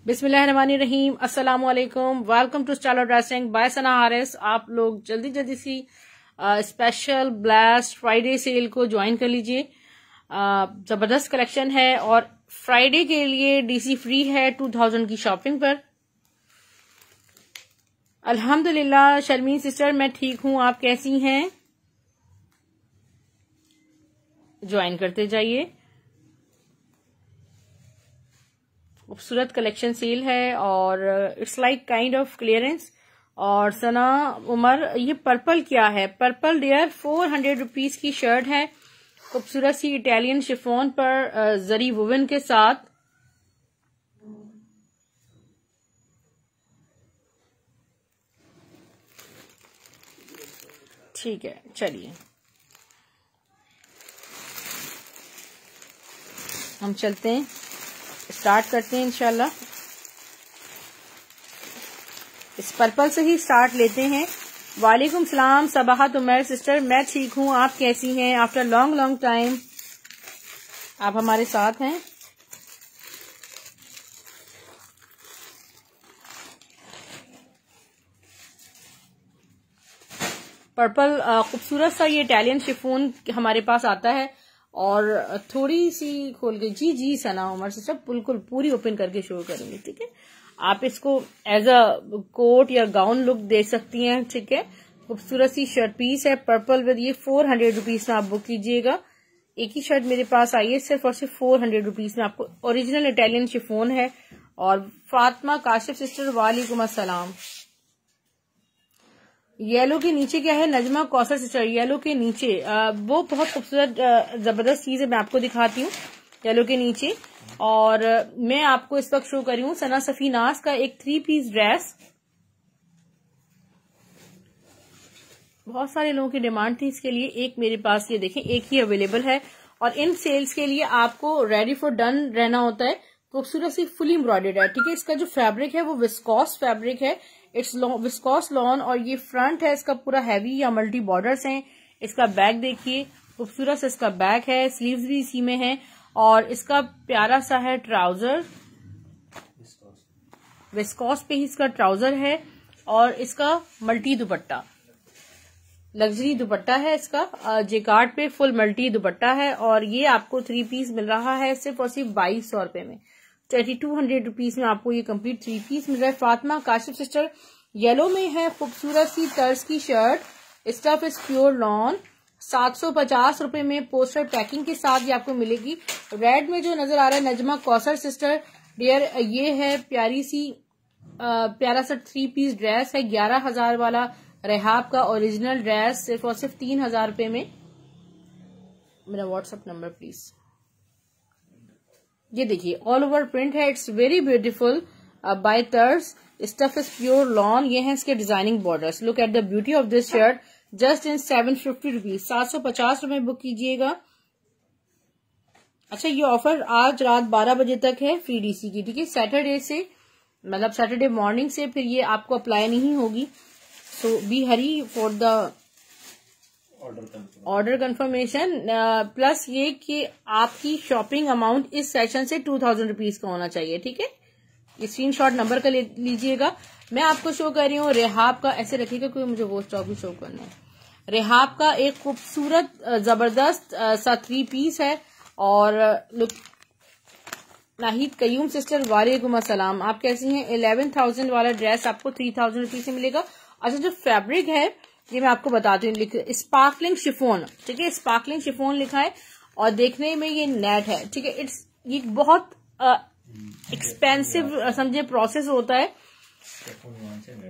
बिस्मिल्लाहिर्रहमानिर्रहीम, अस्सलामु अलैकुम। Welcome to style dressing by Sana Haris. आप लोग जल्दी सी स्पेशल ब्लास्ट फ्राइडे सेल को ज्वाइन कर लीजिए। जबरदस्त कलेक्शन है और फ्राइडे के लिए डीसी फ्री है 2000 की शॉपिंग पर। अल्हम्दुलिल्लाह शर्मीन सिस्टर, मैं ठीक हूं, आप कैसी हैं? ज्वाइन करते जाइए। खूबसूरत कलेक्शन सेल है और it's like kind of clearance. और सना उमर, ये पर्पल क्या है? पर्पल डियर 400 रुपीज की शर्ट है, खूबसूरत सी इटालियन शिफॉन पर जरी वुवन के साथ। ठीक है, चलिए हम चलते हैं, स्टार्ट करते हैं इंशाल्लाह। इस पर्पल से ही स्टार्ट लेते हैं। वालेकुम सलाम सबाहत उमर सिस्टर, मैं ठीक हूं, आप कैसी हैं? आफ्टर लॉन्ग टाइम आप हमारे साथ हैं। पर्पल खूबसूरत सा ये इटालियन शिफॉन हमारे पास आता है और थोड़ी सी खोल के जी सना उमर सिस्टर बिल्कुल पूरी ओपन करके शो करेंगे। ठीक है, आप इसको एज अ कोट या गाउन लुक दे सकती हैं। ठीक है, खूबसूरत सी शर्ट पीस है पर्पल विद। ये 400 रुपीज में आप बुक कीजिएगा। एक ही शर्ट मेरे पास आई है सिर्फ और सिर्फ 400 रुपीज में। आपको ओरिजिनल इटालियन शिफॉन है। और फातिमा काशिफ सिस्टर, वालेकुम अस्सलाम। येलो के नीचे क्या है? नजमा कौसर सिस्टर, येलो के नीचे वो बहुत खूबसूरत जबरदस्त चीज है, मैं आपको दिखाती हूँ। येलो के नीचे और मैं आपको इस वक्त शो कर रही हूँ सना सफीनाज का एक 3 पीस ड्रेस। बहुत सारे लोगों की डिमांड थी इसके लिए। एक मेरे पास ये देखें, एक ही अवेलेबल है। और इन सेल्स के लिए आपको रेडी फॉर डन रहना होता है। खूबसूरत सी फुली एम्ब्रॉयडर्ड है। ठीक है, इसका जो फैब्रिक है वो विस्कॉस फैब्रिक है, इट्स विस्कॉस लॉन। और ये फ्रंट है इसका पूरा हैवी या मल्टी बॉर्डर्स हैं। इसका बैक देखिए, खूबसूरत सा इसका बैक है, स्लीव्स भी इसी में है। और इसका प्यारा सा है ट्राउजर, विस्कॉस पे ही इसका ट्राउजर है। और इसका मल्टी दुपट्टा, लग्जरी दुपट्टा है इसका, जेकार्ड पे फुल मल्टी दुपट्टा है। और ये आपको 3 पीस मिल रहा है सिर्फ और सिर्फ 2200 रुपए में। 2200 रुपीज में आपको ये कंप्लीट 3 पीस मिल रहा है। फातिमा काशिफ सिस्टर, येलो में है खूबसूरत सी तर्ज की shirt, stuff is pure lawn, 750 रुपए में पोस्टर पैकिंग के साथ ये आपको मिलेगी। रेड में जो नजर आ रहा है नजमा कौसर सिस्टर डियर, ये है प्यारा सा 3 पीस ड्रेस है, 11,000 वाला रेहाब का ओरिजिनल ड्रेस सिर्फ और सिर्फ 3000 रुपए में। मेरा व्हाट्सएप नंबर प्लीज। ये देखिए ऑल ओवर प्रिंट है, इट्स वेरी ब्यूटीफुल बाय तर्स, स्टफ इज प्योर लॉन। ये है इसके designing borders. Look at the beauty of this shirt, just in 750 rupees, 750 रुपए बुक कीजिएगा। अच्छा, ये ऑफर आज रात 12 बजे तक है फ्री डीसी की। ठीक है, सैटरडे से मतलब सैटरडे मॉर्निंग से फिर ये आपको अप्लाई नहीं होगी। So be hurry for the order confirmation. Plus ये कि आपकी शॉपिंग अमाउंट इस सेशन से 2000 रुपीज का होना चाहिए। ठीक है, ये स्क्रीनशॉट नंबर का लीजिएगा। मैं आपको शो कर रही हूँ रेहाब का, ऐसे रखिएगा क्योंकि मुझे वो स्टॉक भी शो करना है। रेहाब का एक खूबसूरत जबरदस्त सा 3 पीस है। और लुक, नाहिद कयूम सिस्टर, वालेकुम अस्सलाम, आप कैसी हैं? 11,000 वाला ड्रेस आपको 3000 रुपीज से मिलेगा। अच्छा, जो फैब्रिक है ये मैं आपको बताती हूँ, स्पार्कलिंग शिफॉन। ठीक है, स्पार्कलिंग शिफॉन लिखा है और देखने में ये नेट है। ठीक है, ये बहुत एक्सपेंसिव समझे प्रोसेस होता है।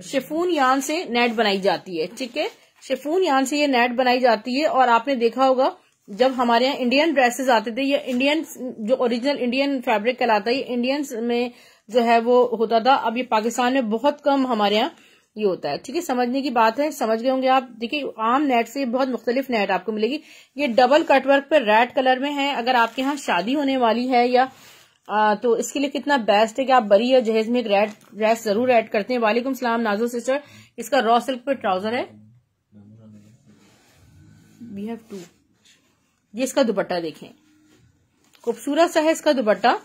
शिफॉन यान से नेट बनाई जाती है। ठीक है, शिफॉन यान से ये नेट बनाई जाती है। और आपने देखा होगा जब हमारे यहाँ इंडियन ड्रेसेस आते थे, ये इंडियन जो ओरिजिनल इंडियन फैब्रिक कहलाता है, इंडियंस में जो है वो होता था। अब ये पाकिस्तान में बहुत कम हमारे यहाँ ये होता है। ठीक है, समझने की बात है, समझ गए होंगे आप। देखिए, आम नेट से बहुत मुख्तलिफ नेट आपको मिलेगी। ये डबल कटवर्क पे रेड कलर में है। अगर आपके यहाँ शादी होने वाली है या तो इसके लिए कितना बेस्ट है कि आप बरी या जहेज में एक रेड ड्रेस जरूर ऐड करते हैं। वालेकुम सलाम नाजो सिस्टर, इसका रॉ सिल्क पे ट्राउजर है। We have 2। ये इसका दुपट्टा देखें, खूबसूरत सा है इसका दुपट्टा।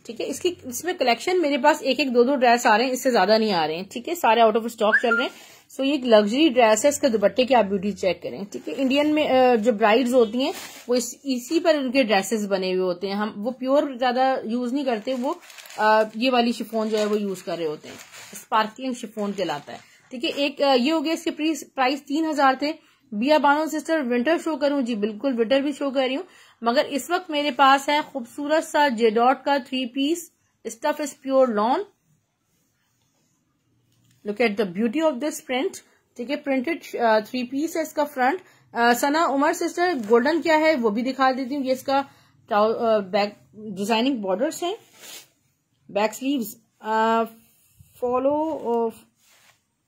ठीक है। इसमें कलेक्शन मेरे पास एक एक दो दो ड्रेस आ रहे हैं, इससे ज्यादा नहीं आ रहे हैं, ठीक है। सारे आउट ऑफ स्टॉक चल रहे हैं। सो ये एक लग्जरी ड्रेस है, इसके दुपट्टे की आप ब्यूटी चेक करें, ठीक है। इंडियन में जो ब्राइड्स होती हैं वो इसी पर उनके ड्रेसेस बने हुए होते हैं। हम वो प्योर ज्यादा यूज नहीं करते, वो ये वाली शिफोन जो है वो यूज कर रहे होते हैं, स्पार्कलिंग शिफोन कहलाता है, ठीक है। एक ये हो गया, इसके प्राइस 3000 थे। बिया बानो सिस्टर विंटर शो करूं? जी बिल्कुल विंटर भी शो कर रही हूँ, मगर इस वक्त मेरे पास है खूबसूरत सा जेडॉट का 3 piece, stuff is pure lawn. Look at the beauty of this print, ठीक है। प्रिंटेड 3 पीस है इसका front. Sana Umar sister golden क्या है वो भी दिखा देती हूँ। ये इसका बैक डिजाइनिंग बॉर्डर्स हैं, back sleeves follow of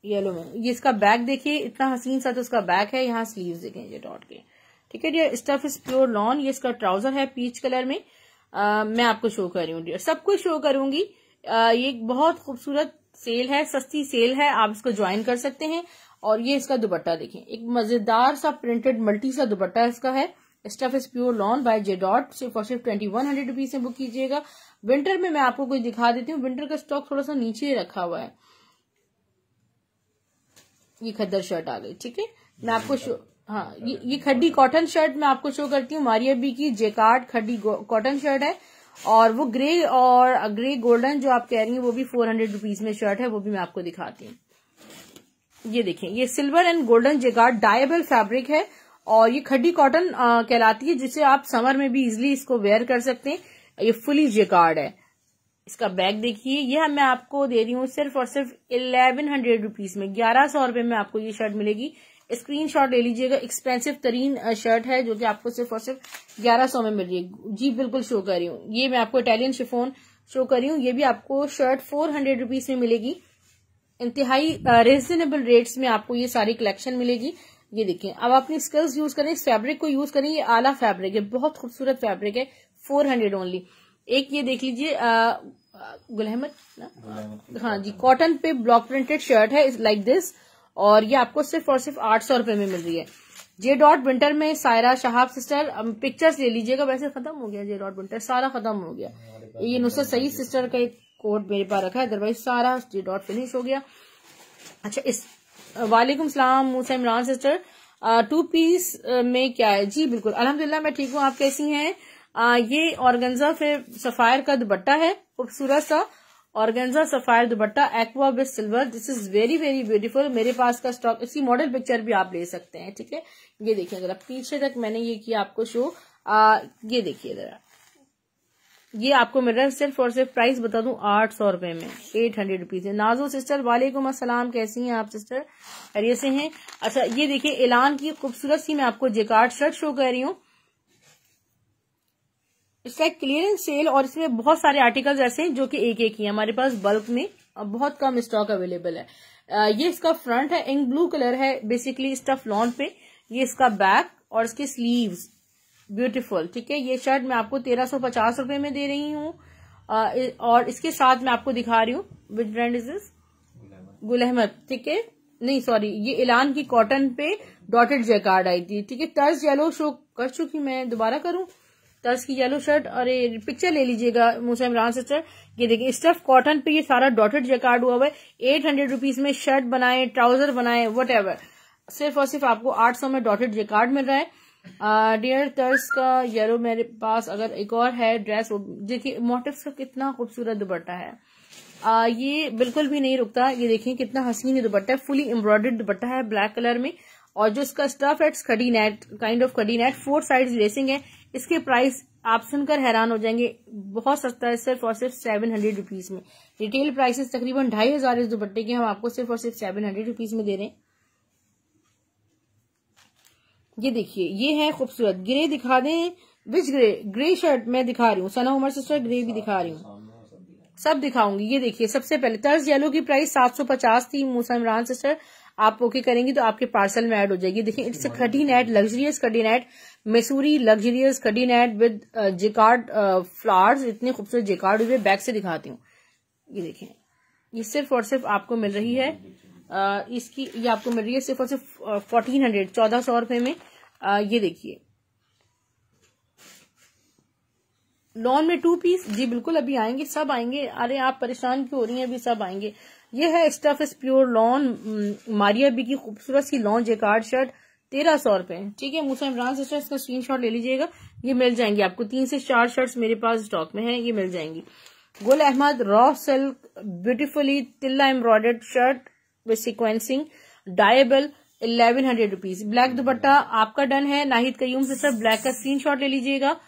yellow में। ये इसका बैक देखिए, इतना हसीन सा तो इसका बैक है, यहाँ स्लीव्स देखें ये डॉट के, ठीक है। ये स्टफ इज प्योर लॉन। ये इसका ट्राउजर है पीच कलर में। मैं आपको शो कर रही हूँ, सब कुछ शो करूंगी। ये एक बहुत खूबसूरत सेल है, सस्ती सेल है, आप इसको ज्वाइन कर सकते हैं। और ये इसका दुपट्टा देखें, एक मजेदार सा प्रिंटेड मल्टी सा दुपट्टा इसका है। Stuff is pure lawn by J dot. सिर्फ 2100 रुपीज से बुक कीजिएगा। विंटर में मैं आपको कुछ दिखा देती हूँ। विंटर का स्टॉक थोड़ा सा नीचे रखा हुआ है। ये खद्दर शर्ट आ गई, ठीक है। मैं आपको हाँ, ये खड्डी कॉटन शर्ट मैं आपको शो करती हूँ। मारिया बी की जेकार्ड खड्डी कॉटन शर्ट है, और वो ग्रे गोल्डन जो आप कह रही हैं वो भी 400 रुपीज में शर्ट है, वो भी मैं आपको दिखाती हूँ। ये देखें, ये silver and golden jacquard dyeable fabric है, और ये खड्डी कॉटन कहलाती है, जिसे आप समर में भी इजिली इसको वेयर कर सकते हैं। ये फुली जेकार्ड है। इसका बैग देखिए, ये मैं आपको दे रही हूँ सिर्फ और सिर्फ 1100 रुपीज में। 1100 रुपए में आपको ये शर्ट मिलेगी। स्क्रीनशॉट ले लीजिएगा। एक्सपेंसिव तरीन शर्ट है जो कि आपको सिर्फ और सिर्फ 1100 में मिल रही है। जी बिल्कुल शो कर रही हूँ। ये मैं आपको इटालियन शिफोन शो कर रही हूँ। ये भी आपको शर्ट 400 रुपीज में मिलेगी। इंतहाई रिजनेबल रेट्स में आपको ये सारी कलेक्शन मिलेगी। ये देखिए, अब अपनी स्किल्स यूज करें, इस फैब्रिक को यूज करें। ये आला फैब्रिक है, बहुत खूबसूरत फैब्रिक है। 400 ओनली। एक ये देख लीजिए, गुल अहमद ना, हाँ जी, कॉटन पे ब्लॉक प्रिंटेड शर्ट है लाइक दिस, और ये आपको सिर्फ और सिर्फ 800 रुपए में मिल रही है। जे डॉट विंटर में सायरा शहाब सिस्टर पिक्चर्स ले लीजिएगा। वैसे खत्म हो गया जे डॉट विंटर, सारा खत्म हो गया। ये नुसरत सईद सिस्टर का एक कोड मेरे पास रखा है, अदरवाइज सारा जे डॉट फिनिश हो गया। अच्छा, इस वालेकुम सलाम मूसा इमरान सिस्टर, 2 पीस में क्या है? जी बिल्कुल अल्हम्दुलिल्लाह मैं ठीक हूँ, आप कैसी हैं? ये ऑर्गेन्जा फिर सफायर का दुपट्टा है, खूबसूरत सा organza sapphire dupatta, aqua with silver. This is very very beautiful. मेरे पास का स्टॉक, इसकी मॉडल पिक्चर भी आप ले सकते हैं, ठीक है। ये देखिए जरा, पीछे तक मैंने ये किया आपको शो। ये देखिए जरा, ये आपको मिल रहा है सिर्फ और सिर्फ, प्राइस बता दूं, 800 रुपए में, 800 रुपीज है। नाजो सिस्टर वालेकुम अस्सलाम, कैसी हैं आप सिस्टर? खैरियत से हैं? अच्छा, ये देखिए एलान की खूबसूरत सी मैं आपको जेकार्ड शर्ट शो कर रही हूँ। इसका एक क्लियरेंस सेल, और इसमें बहुत सारे आर्टिकल्स ऐसे हैं जो कि एक ही है हमारे पास, बल्क में बहुत कम स्टॉक अवेलेबल है। ये इसका फ्रंट है, इंक ब्लू कलर है, बेसिकली स्टफ लॉन पे। ये इसका बैक और इसके स्लीव्स ब्यूटीफुल, ठीक है। ये शर्ट मैं आपको 1350 रुपए में दे रही हूँ, और इसके साथ मैं आपको दिखा रही हूँ, which brand is this? Gul Ahmed, ठीक है। नहीं सॉरी, ये एलान की कॉटन पे डॉटेड जैकार्ड आई थी, ठीक है। टर्स येलो शो कर चुकी, मैं दोबारा करूं? तर्ज की येलो शर्ट, और ये पिक्चर ले लीजिएगा मूसा इमरान सिस्टर। ये देखिए स्टफ कॉटन पे ये सारा डॉटेड जैकार्ड हुआ हुआ है। 800 रुपीज में शर्ट बनाए, ट्राउजर बनाए, वट एवर, सिर्फ और सिर्फ आपको 800 में डॉटेड जैकार्ड मिल रहा है। डियर तर्ज का येलो मेरे पास अगर एक और है ड्रेस, देखिए मोटिव्स का कितना खूबसूरत दुपट्टा है। ये बिल्कुल भी नहीं रुकता। ये देखिए कितना हसीन दुपट्टा है, फुली एम्ब्रॉयडर्ड दुपट्टा है ब्लैक कलर में, और जो इसका स्टफ है खड़ी नेट, काइंड ऑफ खड़ी नेट, 4 साइड लेसिंग है। इसके प्राइस आप सुनकर हैरान हो जाएंगे, बहुत सस्ता है, सिर्फ और सिर्फ 700 रुपीज में। रिटेल प्राइसेस तकरीबन 2500 इस दुपट्टे के, हम आपको सिर्फ और सिर्फ 700 रुपीज में दे रहे हैं। ये देखिए, ये है खूबसूरत ग्रे, दिखा दें विच ग्रे? ग्रे शर्ट मैं दिखा रही हूँ, सना उमर सिस्टर ग्रे भी दिखा रही हूँ, सब दिखाऊंगी। ये देखिए सबसे पहले तर्ज येलो की प्राइस 750 थी। मूसा इमरान सिस्टर आप ओके करेंगी तो आपके पार्सल में ऐड हो जाएगी। देखिए इट्स खड़ी नेट, लग्जरियस खड़ी नेट, मैसूरी लग्जरियस खड़ी नेट विद जेकार्ड फ्लावर्स, इतने खूबसूरत जेकार्ड हुए। बैक से दिखाती हूँ, ये देखें, ये सिर्फ और सिर्फ आपको मिल रही है, इसकी ये आपको मिल रही है सिर्फ और सिर्फ 1400 रुपए में। ये देखिए लॉन में 2 पीस, जी बिल्कुल अभी आएंगे, सब आएंगे। अरे आप परेशान क्यों हो रही हैं, अभी सब आएंगे। ये है stuff is pure lawn Maria B की खूबसूरत सी लॉन जेकार्ड शर्ट, 1300 रुपए। ठीक है मूसा इमरान सिस्टर, इसका स्क्रीनशॉट ले लीजिएगा, ये मिल जाएंगी आपको। 3 से 4 शर्ट्स मेरे पास स्टॉक में है, ये मिल जाएंगी। Gul Ahmed raw silk beautifully तिल्ला एम्ब्रॉयडर्ड शर्ट विद सीक्वेंसिंग, डायबल, 1100 रुपीज। ब्लैक दुपट्टा आपका डन है। नाहिद कयूम सिस्टर, ब्लैक का स्क्रीनशॉट ले लीजिएगा।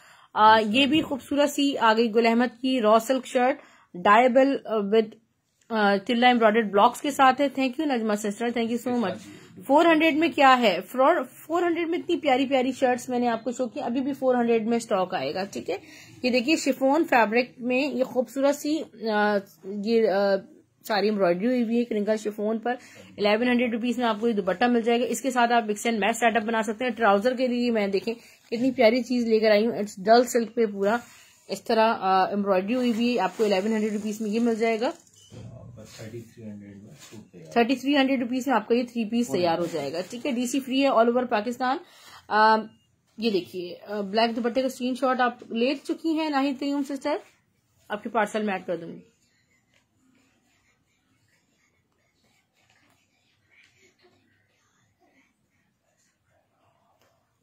ये भी खूबसूरत सी आ गई गुल अहमद की रॉ सिल्क शर्ट, डायबल विद तिल्ला एम्ब्रॉयडर्ड ब्लॉक्स के साथ है। Thank you Najma sister, thank you so much. 400 में क्या है, 400 में इतनी प्यारी प्यारी शर्ट्स मैंने आपको शो की, अभी भी 400 में स्टॉक आएगा। ठीक है, ये देखिए शिफॉन फैब्रिक में ये खूबसूरत सी सारी एम्ब्रॉयडरी हुई हुई है क्रिंकल शिफॉन पर। 1100 रुपीज में आपको ये दुपट्टा मिल जाएगा। इसके साथ आप मिक्स एंड मैच सेटअप बना सकते हैं। ट्राउजर के लिए मैं देखें कितनी प्यारी चीज लेकर आई हूँ, इट्स डल सिल्क पे पूरा इस तरह एम्ब्रॉयडरी हुई हुई है। आपको 1100 रुपीज में ये मिल जाएगा। 3300 रुपीज में आपका ये 3 पीस तैयार हो जाएगा। ठीक है, डीसी फ्री है ऑल ओवर पाकिस्तान। ये देखिए ब्लैक दुपट्टे का स्क्रीनशॉट आप ले चुकी हैं नाहिद कयूम सिस्टर, आपके पार्सल में ऐड कर दूंगी।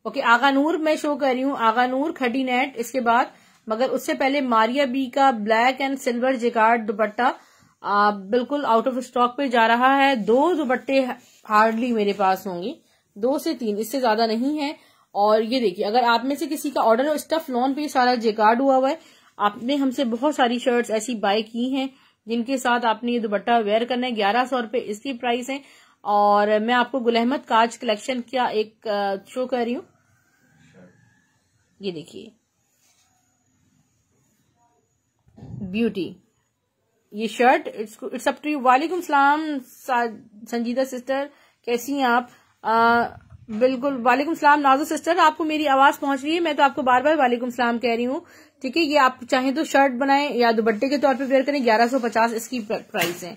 ओके, आगा नूर मैं शो कर रही हूँ, आगा नूर खडी नेट। इसके बाद मगर उससे पहले मारिया बी का ब्लैक एंड सिल्वर जिकार्ड दुपट्टा बिल्कुल आउट ऑफ स्टॉक पे जा रहा है। 2 दुपट्टे हार्डली मेरे पास होंगे, 2 से 3, इससे ज्यादा नहीं है। और ये देखिए अगर आप में से किसी का ऑर्डर हो, स्टफ लॉन पे सारा जिकार्ड हुआ हुआ है। आपने हमसे बहुत सारी शर्ट्स ऐसी बाय की हैं जिनके साथ आपने ये दुपट्टा वेयर करना है। 1100 रुपए इसकी प्राइस है। और मैं आपको गुल अहमद काज कलेक्शन का एक शो कर रही हूँ, ये देखिए ब्यूटी ये shirt, it's up to you. वालेकुम सलाम संजीदा सिस्टर, कैसी हैं आप? बिल्कुल वालेकुम सलाम नाजो सिस्टर, आपको मेरी आवाज पहुंच रही है? मैं तो आपको बार बार वालेकुम सलाम कह रही हूँ। ठीक है, ये आप चाहें तो शर्ट बनाएं या दुपट्टे के तौर पे वेयर करें। 1150 इसकी प्राइस है।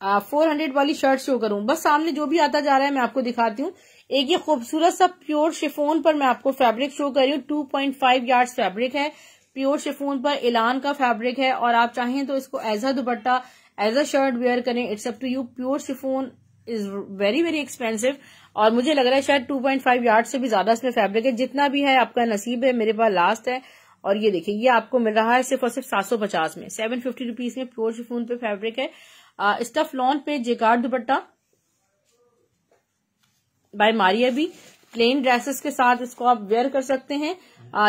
400 वाली शर्ट शो करूं, बस सामने जो भी आता जा रहा है मैं आपको दिखाती हूँ। एक ये खूबसूरत सा प्योर शिफॉन पर मैं आपको फैब्रिक शो कर रही हूँ। 2.5 यार्ड्स फैब्रिक है, प्योर शिफॉन पर एलान का फैब्रिक है। और आप चाहें तो इसको as a dupatta as a shirt wear करें, it's up to you. Pure chiffon is very very expensive और मुझे लग रहा है शायद 2.5 यार्ड से भी ज्यादा इसमें फैब्रिक है। जितना भी है आपका नसीब है, मेरे पास लास्ट है। और ये देखिए ये आपको मिल रहा है सिर्फ और सिर्फ 750 में, 750 रुपीज में प्योर शिफॉन पे फैब्रिक है। स्टफ लॉन पे jacquard dupatta by Maria B, plain dresses के साथ इसको आप वेयर कर सकते हैं।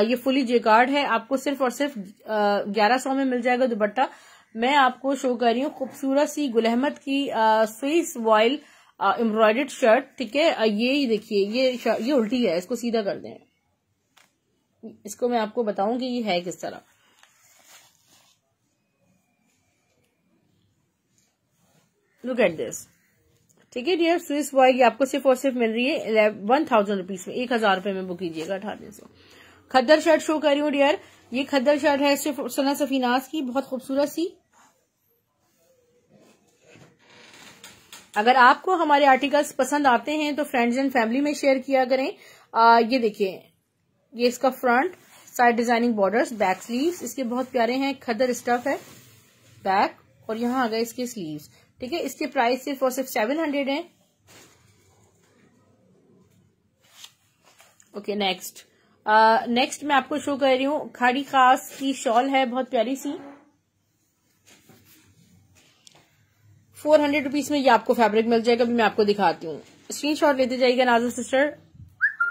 ये फुली जिकार्ड है, आपको सिर्फ और सिर्फ 1100 में मिल जाएगा दुपट्टा। मैं आपको शो कर रही हूँ खूबसूरत सी गुल अहमद की स्विस वॉयल एम्ब्रॉयडर्ड शर्ट। ठीक है, ये देखिए ये उल्टी है, इसको सीधा कर दें। इसको मैं आपको बताऊंगी ये है किस तरह। Look at this. ठीक है डियर, स्विस वॉयल ये आपको सिर्फ और सिर्फ मिल रही है 1000 रुपीज में, 1000 रुपए में बुक कीजिएगा 1800। खद्दर शर्ट शो कर रही हूँ डियर, ये खद्दर शर्ट है सिर्फ सना सफीनाज की, बहुत खूबसूरत सी। अगर आपको हमारे आर्टिकल्स पसंद आते हैं तो फ्रेंड्स एंड फैमिली में शेयर किया करें। ये देखिए ये इसका front, side designing borders, back sleeves इसके बहुत प्यारे हैं। खद्दर स्टफ है बैक और यहाँ आ गए इसके स्लीव्स। ठीक है, इसके प्राइस सिर्फ और सिर्फ 700 है। ओके नेक्स्ट मैं आपको शो कर रही हूँ खाड़ी खास की शॉल है, बहुत प्यारी सी। 400 रुपीज में ये आपको फैब्रिक मिल जाएगा। अभी मैं आपको दिखाती हूँ, स्क्रीनशॉट लेते जाइएगा नाज़िर सिस्टर।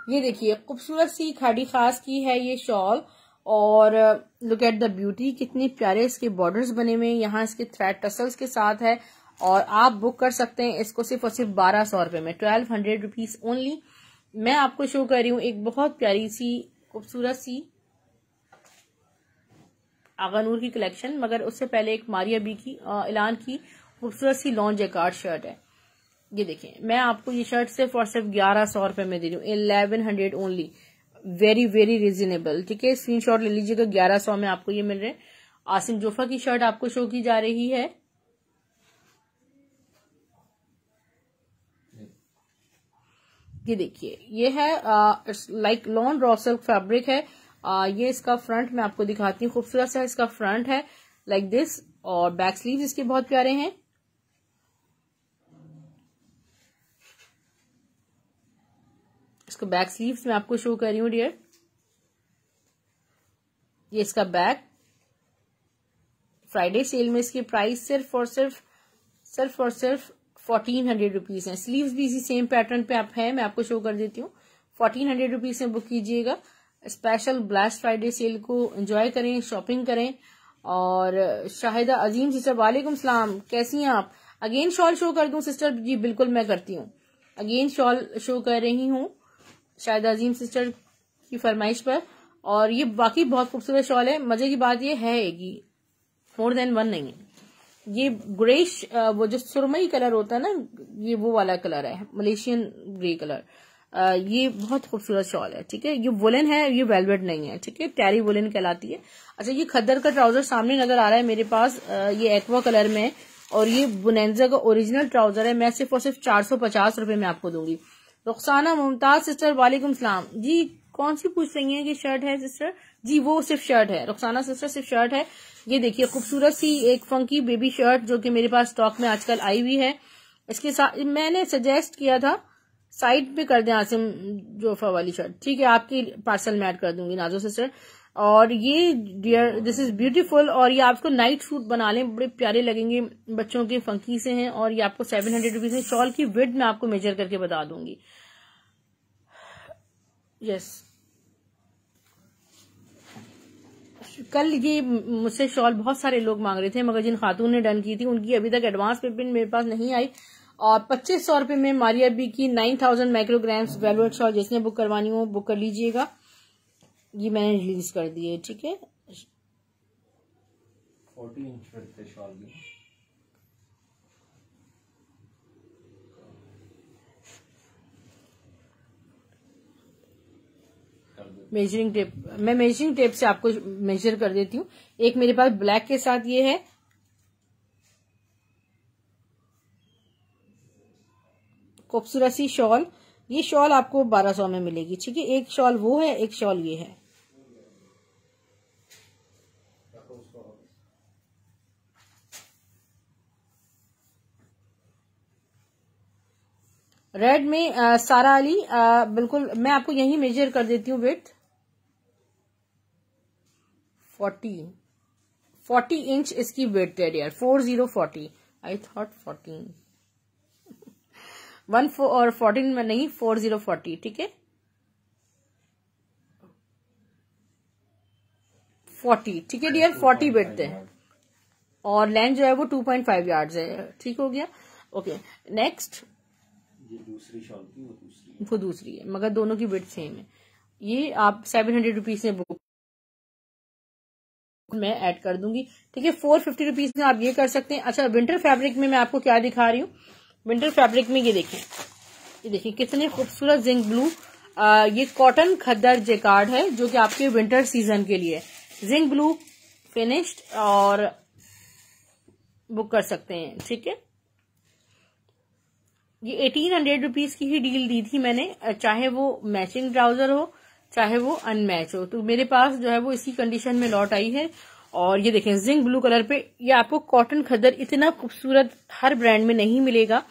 ये देखिए खूबसूरत सी खाड़ी खास की है ये शॉल और लुक एट द ब्यूटी, कितने प्यारे इसके बॉर्डर्स बने हुए हैं। यहाँ इसके थ्रेड टसल्स के साथ है और आप बुक कर सकते हैं इसको सिर्फ और सिर्फ 1200 रुपए में, 1200 रुपीज ओनली। मैं आपको शो कर रही हूँ एक बहुत प्यारी सी खूबसूरत सी आगा नूर की कलेक्शन, मगर उससे पहले एक मारिया बी की ऐलान की खूबसूरत सी लॉन जैकार्ड शर्ट है। ये देखें मैं आपको ये शर्ट सिर्फ और सिर्फ 1100 रुपए में दे रही हूँ, 1100 ओनली, वेरी वेरी रिजनेबल। ठीक है, स्क्रीनशॉट ले लीजिएगा, 1100 में आपको ये मिल रहे हैं। आसिम जोफा की शर्ट आपको शो की जा रही है। ये देखिए, ये है like lawn raw silk fabric है। ये इसका फ्रंट मैं आपको दिखाती हूँ, खूबसूरत सा इसका फ्रंट है लाइक दिस, और बैक स्लीव्स इसके बहुत प्यारे हैं। इसको बैक स्लीव्स मैं आपको शो कर रही हूँ डियर। ये इसका बैक, फ्राइडे सेल में इसकी प्राइस सिर्फ और सिर्फ 1400 रुपीज है। स्लीव्स भी इसी सेम पैटर्न पे आप है, मैं आपको शो कर देती हूँ। 1400 रुपीज में बुक कीजिएगा। स्पेशल ब्लैक फ्राइडे सेल को एंजॉय करें, शॉपिंग करें। और शाहिदा अजीम सिस्टर, वालेकुम सलाम, कैसी हैं आप? अगेन शॉल शो कर दूं सिस्टर? जी बिल्कुल मैं करती हूँ, अगेन शॉल शो कर रही हूँ शाहिदा अजीम सिस्टर की फरमाइश पर। और ये बाकी बहुत खूबसूरत शॉल है। मजे की बात ये है कि मोर देन वन नहीं है। ये ग्रेश, वो जो सुरमई कलर होता है ना, ये वो वाला कलर है, मलेशियन ग्रे कलर। ये बहुत खूबसूरत शॉल है, ठीक है। ये वुलन है, ये वेलवेट नहीं है, ठीक है, टैरी वुलन कहलाती है। अच्छा, ये खद्दर का ट्राउजर सामने नजर आ रहा है मेरे पास, ये एक्वा कलर में है, और ये बुनेंजा का ओरिजिनल ट्राउजर है। मैं सिर्फ और सिर्फ 450 रुपए में आपको दूंगी। रुखसाना मुमताज सिस्टर, वालेकुम सलाम जी। कौन सी पूछ रही है कि शर्ट है सिस्टर? जी वो सिर्फ शर्ट है रुखसाना सिस्टर, सिर्फ शर्ट है। ये देखिए खूबसूरत सी एक फंकी बेबी शर्ट जो कि मेरे पास स्टॉक में आजकल आई हुई है। इसके साथ मैंने सजेस्ट किया था साइड पे कर दें आसिम जोफा वाली शर्ट, ठीक है, आपकी पार्सल में ऐड कर दूंगी नाजो सिस्टर। और ये डियर दिस इज ब्यूटीफुल, और ये आपको नाइट सूट बना लें, बड़े प्यारे लगेंगे, बच्चों के फंकी से हैं। और ये आपको 700 रुपीज में। शॉल की विड्थ मैं आपको मेजर करके बता दूंगी। यस, कल ये मुझसे शॉल बहुत सारे लोग मांग रहे थे, मगर जिन खातून ने डन की थी उनकी अभी तक एडवांस पेमेंट मेरे पास नहीं आई। और 2500 रुपए में मारिया बी की 9000 माइक्रोग्राम्स वेलवेट शॉल जिसने बुक करवानी हो बुक कर लीजिएगा। ये मैंने रिलीज कर दी है, ठीक है। 40 इंच शॉल भी मेजरिंग टेप, मैं मेजरिंग टेप से आपको मेजर कर देती हूँ। एक मेरे पास ब्लैक के साथ ये है, खूबसूरत सी शॉल। ये शॉल आपको 1200 में मिलेगी, ठीक है। एक शॉल वो है, एक शॉल ये है। रेड में सारा अली, बिल्कुल मैं आपको यही मेजर कर देती हूँ विड्थ। 40 इंच इसकी विड्थ है डियर, 4040। आई थॉट 14 और 14 में नहीं, 4040, ठीक है। 40, ठीक है डियर, 40 विड्थ है। और लेंथ जो है वो 2.5 यार्ड्स है, ठीक हो गया। Okay, next. ये दूसरी शॉल की वो दूसरी है, मगर दोनों की विड्थ सेम है। ये आप 700 रुपीज में बुक मैं ऐड कर दूंगी, ठीक है। 450 रुपीज में आप ये कर सकते हैं। अच्छा, विंटर फैब्रिक में मैं आपको क्या दिखा रही हूँ। विंटर फैब्रिक में ये देखिए कितने खूबसूरत जिंक ब्लू, ये कॉटन खद्दर जेकार्ड है जो कि आपके विंटर सीजन के लिए जिंक ब्लू फिनिश्ड, और बुक कर सकते हैं, ठीक है। ये 1800 रुपीज की ही डील दी थी मैंने, चाहे वो मैचिंग ट्राउजर हो चाहे वो अनमैच हो। तो मेरे पास जो है वो इसी कंडीशन में लौट आई है। और ये देखें जिंक ब्लू कलर पे, ये आपको कॉटन खद्दर इतना खूबसूरत हर ब्रांड में नहीं मिलेगा।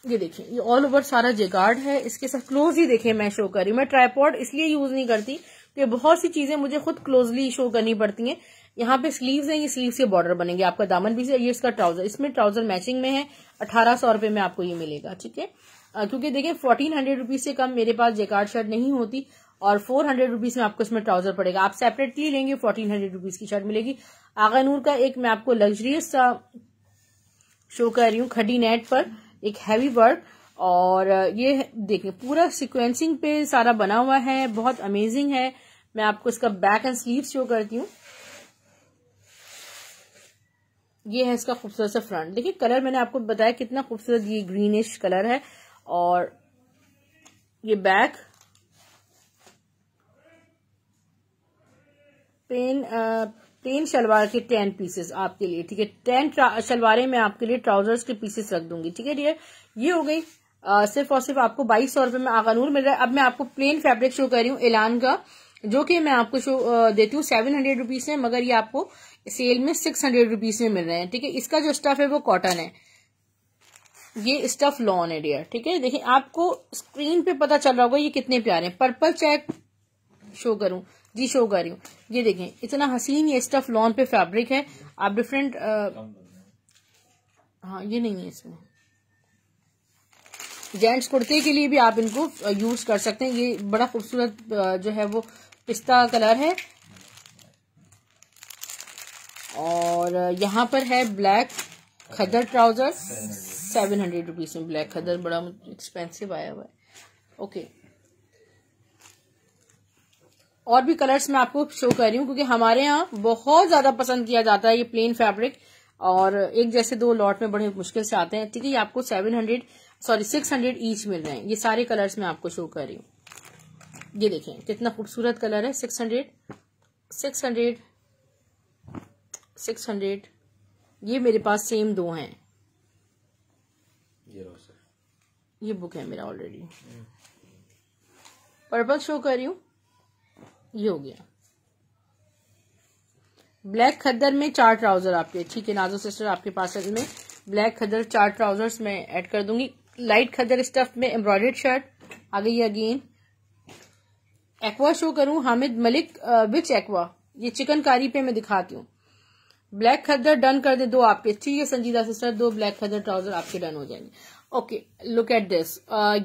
ये देखें, ये ऑल ओवर सारा जेगार्ड है। इसके साथ क्लोज ही देखें, मैं शो कर रही हूँ। मैं ट्राइपॉड इसलिए यूज नहीं करती कि बहुत सी चीजें मुझे खुद क्लोजली शो करनी पड़ती हैं। यहाँ पे स्लीव्स हैं, ये स्लीव्स के बॉर्डर बनेंगे, आपका दामन भी है। ये इसका ट्राउजर, इसमें ट्राउजर मैचिंग में है। 1800 रुपए में आपको ये मिलेगा, ठीक है। क्योंकि देखिए 1400 रुपीज से कम मेरे पास जेकार्ड शर्ट नहीं होती, और 400 रुपीज में आपको इसमें ट्राउजर पड़ेगा। आप सेपरेटली लेंगे 1400 रुपीज की शर्ट मिलेगी। आगा नूर का एक मैं आपको लग्जरियस सा शो कर रही हूँ, खड्डी नेट पर एक हैवी वर्क, और ये देखिए पूरा सिक्वेंसिंग पे सारा बना हुआ है, बहुत अमेजिंग है। मैं आपको इसका बैक एंड स्लीव शो करती हूँ। ये है इसका खूबसूरत सा फ्रंट। देखिए कलर मैंने आपको बताया कितना खूबसूरत, ये ग्रीनिश कलर है। और ये बैक प्लेन शलवार के 10 पीसेस आपके लिए, ठीक है। 10 शलवारें मैं आपके लिए ट्राउजर्स के पीसेस रख दूंगी, ठीक है डियर। ये हो गई सिर्फ और सिर्फ आपको 2200 रुपए में आगानूर मिल रहा है। अब मैं आपको प्लेन फैब्रिक शो कर रही हूँ एलान का, जो कि मैं आपको शो देती हूँ 700 रुपीज में, मगर ये आपको सेल में 600 रुपीज में मिल रहे हैं। ठीक है, इसका जो स्टफ है वो कॉटन है, ये स्टफ लॉन है डियर। ठीक है, देखिए आपको स्क्रीन पे पता चल रहा होगा ये कितने प्यारे हैं। पर्पल चेक शो करूं जी, शो कर रही हूँ, ये देखें इतना हसीन ये स्टफ लॉन पे फैब्रिक है। आप डिफरेंट हाँ ये नहीं है, इसमें जेंट्स कुर्ते के लिए भी आप इनको यूज कर सकते हैं। ये बड़ा खूबसूरत जो है वो पिस्ता कलर है, और यहाँ पर है ब्लैक खद्दर ट्राउजर 700 रुपीज में। ब्लैक खद्दर बड़ा एक्सपेंसिव आया हुआ है। ओके, और भी कलर्स मैं आपको शो कर रही हूँ, क्योंकि हमारे यहाँ बहुत ज्यादा पसंद किया जाता है ये प्लेन फैब्रिक, और एक जैसे दो लॉट में बड़े मुश्किल से आते हैं। ठीक है, ये आपको 600 ईच मिल रहे हैं। ये सारे कलर्स मैं आपको शो कर रही हूँ, ये देखें कितना खूबसूरत कलर है। 600 ये मेरे पास सेम दो हैं। ये बुक है मेरा ऑलरेडी। पर्पल शो कर रही हूँ, ये हो गया। ब्लैक खद्दर में 4 ट्राउजर आपके। ठीक है नाजो सिस्टर, आपके पास में ब्लैक खद्दर 4 ट्राउजर्स मैं ऐड कर दूंगी। लाइट खद्दर स्टफ में एम्ब्रॉयडर्ड शर्ट आ गई अगेन। एक्वा शो करूं, हामिद मलिक विच एक्वा, ये चिकनकारी पे मैं दिखाती हूँ। ब्लैक खद्दर डन कर दे 2 आपके। ठीक है संजीदा सिस्टर, 2 ब्लैक खद्दर ट्राउजर आपके डन हो जाएंगे। ओके, लुक एट दिस,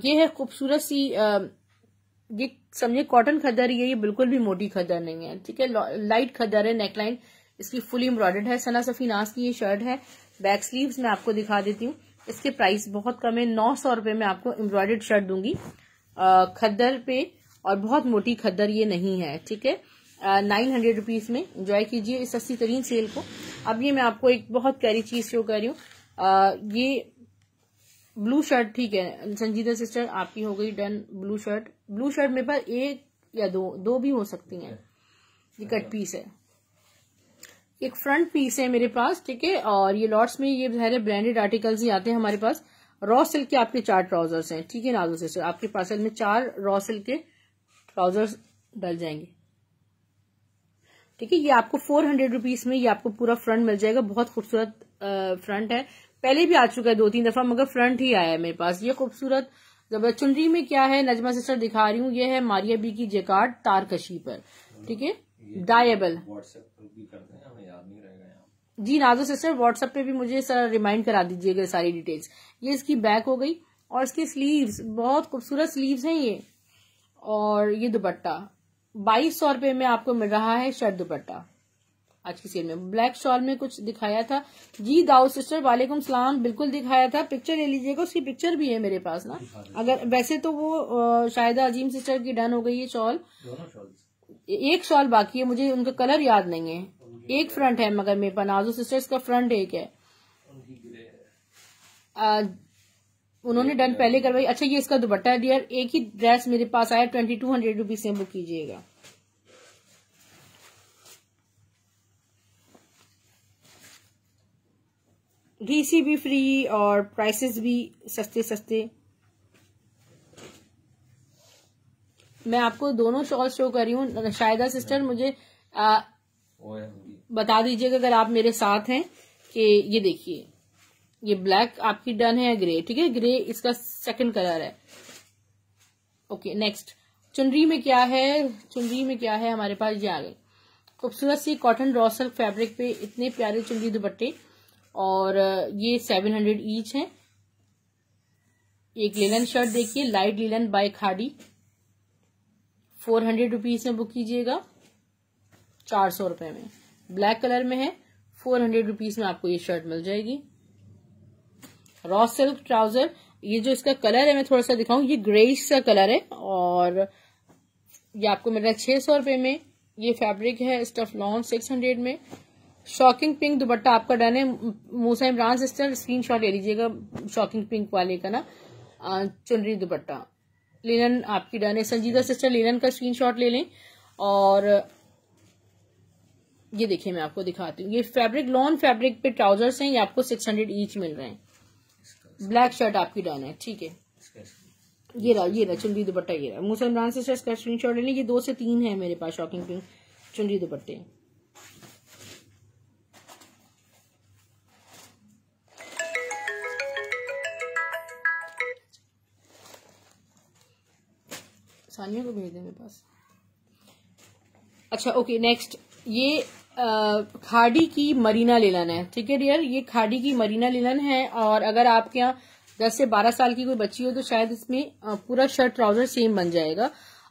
ये है खूबसूरत सी ये समझे कॉटन खद्दर ही है, ये बिल्कुल भी मोटी खद्दर नहीं है। ठीक है, लाइट खद्दर है। नेकलाइन इसकी फुली एम्ब्रॉयडर्ड है। सना सफीनास की ये शर्ट है। बैक स्लीव्स मैं आपको दिखा देती हूँ, इसके प्राइस बहुत कम है। 900 रुपए में आपको एम्ब्रॉयडर्ड शर्ट दूंगी खद्दर पे, और बहुत मोटी खद्दर ये नहीं है। ठीक है, 900 रुपीज में एंजॉय कीजिए इस सस्ती तरीन सेल को। अब ये मैं आपको एक बहुत प्यारी चीज शो कर रही हूँ, ये ब्लू शर्ट। ठीक है संजीदा सिस्टर, आपकी हो गई done blue shirt. Blue shirt मेरे पास 1 या 2 भी हो सकती हैं। ये कट पीस है, एक फ्रंट पीस है मेरे पास। ठीक है, और ये लॉट्स में ये सारे ब्रांडेड आर्टिकल्स ही आते हैं हमारे पास। रॉ सिल्क के आपके 4 ट्राउजर्स हैं। ठीक है नाजो सिस्टर, आपके पार्सल में 4 रॉ सिल्क के ट्राउजर्स डल जाएंगे। ठीक है, ये आपको 400 रुपीज में ये आपको पूरा फ्रंट मिल जाएगा। बहुत खूबसूरत फ्रंट है, पहले भी आ चुका है 2-3 दफा, मगर फ्रंट ही आया है मेरे पास। ये खूबसूरत जबरदस्त चुनरी में क्या है नजमा सिस्टर दिखा रही हूँ, ये है मारिया बी की जेकार्ड तारकशी पर। ठीक है, डायबल व्हाट्सएप पर भी करते हैं, हमें याद नहीं रहेगा यहाँ। जी नाजो सिस्टर, व्हाट्सएप पे भी मुझे सर रिमाइंड करा दीजिएगा सारी डिटेल्स। ये इसकी बैक हो गई, और इसकी स्लीव्स बहुत खूबसूरत स्लीव्स हैं ये। और ये दुपट्टा 2200 रुपए में आपको मिल रहा है शर्ट दुपट्टा आज की सेल में। ब्लैक शॉल में कुछ दिखाया था जी दाऊद सिस्टर, वालेकुम सलाम, बिल्कुल दिखाया था। पिक्चर ले लीजिएगा, उसकी पिक्चर भी है मेरे पास ना। अगर वैसे तो वो शायद अजीम सिस्टर की डन हो गई है शॉल, एक शॉल बाकी है, मुझे उनका कलर याद नहीं है। एक फ्रंट है मगर मेरे पास नाजो सिस्टर्स का फ्रंट एक है, उन्होंने डन पहले करवाई। अच्छा ये इसका दुपट्टा है डियर, एक ही ड्रेस मेरे पास आया 2200 रुपीज से बुक कीजिएगा। डीसी भी फ्री और प्राइसेस भी सस्ते सस्ते। मैं आपको दोनों शॉल शो कर रही हूँ। शायदा सिस्टर मुझे बता दीजिएगा अगर आप मेरे साथ हैं कि ये देखिए ये ब्लैक आपकी डन है, ग्रे। ठीक है, ग्रे इसका सेकंड कलर है। ओके नेक्स्ट, चुनरी में क्या है, चुनरी में क्या है हमारे पास, ये आ गई खूबसूरत सी कॉटन रॉ सिल्क फैब्रिक पे इतने प्यारे चुनरी दुपट्टे, और ये 700 ईच है। एक लिलन शर्ट देखिए, लाइट लिलन बाय खाड़ी, 400 रुपीज में बुक कीजिएगा 400 रुपए में। ब्लैक कलर में है, 400 रुपीज में आपको ये शर्ट मिल जाएगी। रॉ सिल्क ट्राउजर, ये जो इसका कलर है मैं थोड़ा सा दिखाऊं, ये ग्रेइश सा कलर है, और ये आपको मिल रहा है 600 रुपए में। ये फैब्रिक है स्टफ लॉन 600 में। शॉकिंग पिंक दुपट्टा आपका डन है। मूसा इमरान सिस्टर स्क्रीनशॉट ले लीजिएगा शॉकिंग पिंक वाले का ना, चुनरी दुपट्टा लिनन आपकी डन है। संजीदा सिस्टर लिनन का स्क्रीनशॉट ले लें। और ये देखिए मैं आपको दिखाती हूँ, ये फैब्रिक लॉन फैब्रिक पे ट्राउजर्स हैं, ये आपको 600 ईच मिल रहे हैं। ब्लैक शर्ट आपकी डन है। ठीक है, ये रहा चुनरी दुपट्टा, ये रहा। मुझसे इमरान से इसका स्क्रीनशॉट ले लें। ये 2 से 3 है मेरे पास शॉकिंग पिंक चुनरी दुपट्टे। सानिया को भेज दें मेरे पास। अच्छा ओके, नेक्स्ट ये खाड़ी की मरीना लेलन है, ठीक है डियर। ये खाड़ी की मरीना लेलन है, और अगर आपके यहाँ 10 से 12 साल की कोई बच्ची हो तो शायद इसमें पूरा शर्ट ट्राउजर सेम बन जाएगा।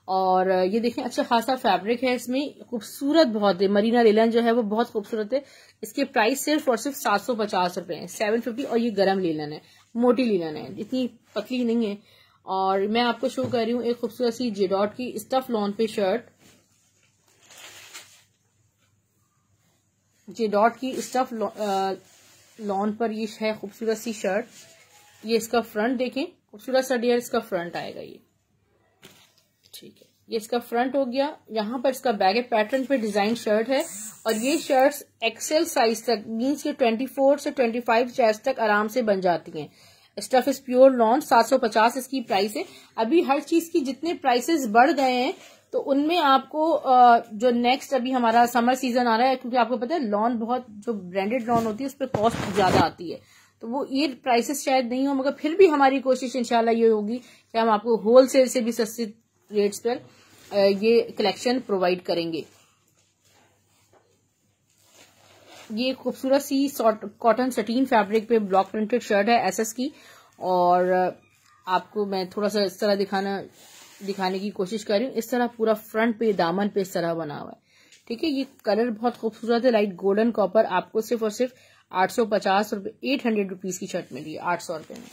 और ये देखें अच्छा खासा फैब्रिक है इसमें, खूबसूरत बहुत है। मरीना लेलन जो है वो बहुत खूबसूरत है। इसके प्राइस सिर्फ और सिर्फ 750 रुपए है, 750। और ये गरम लेलन है, मोटी लेलन है, इतनी पतली नहीं है। और मैं आपको शो कर रही हूँ एक खूबसूरत सी जेडॉट की स्टफ लॉन पे शर्ट, जेडॉट की स्टफ लॉन पर ये है खूबसूरत सी शर्ट। ये इसका फ्रंट देखें, खूबसूरत सा डियर इसका फ्रंट आएगा ये, ठीक है। ये इसका फ्रंट हो गया। यहाँ पर इसका बैग है, पैटर्न पे डिजाइन शर्ट है। और ये शर्ट्स एक्सेल साइज तक मीन्स के 24 से 25 चेस्ट तक आराम से बन जाती हैं। स्टफ इज प्योर लॉन, 750 इसकी प्राइस है। अभी हर चीज की जितने प्राइसेस बढ़ गए हैं तो उनमें आपको जो नेक्स्ट अभी हमारा समर सीजन आ रहा है, क्योंकि आपको पता है लॉन बहुत जो ब्रांडेड लॉन होती है उस पर कॉस्ट ज्यादा आती है, तो वो ये प्राइसेस शायद नहीं हो, मगर फिर भी हमारी कोशिश इंशाल्लाह ये होगी कि हम आपको होलसेल से भी सस्ते रेट्स पर ये कलेक्शन प्रोवाइड करेंगे। ये खूबसूरत सी कॉटन सटीन फैब्रिक पे ब्लॉक प्रिंटेड शर्ट है एसएस की। और आपको मैं थोड़ा सा इस तरह दिखाने की कोशिश कर रही हूँ। इस तरह पूरा फ्रंट पे दामन पे इस तरह बना हुआ है, ठीक है। ये कलर बहुत खूबसूरत है, लाइट गोल्डन कॉपर। आपको सिर्फ और सिर्फ 850 रुपए, 800 रुपीज की शर्ट मिली है, 800 रुपए में।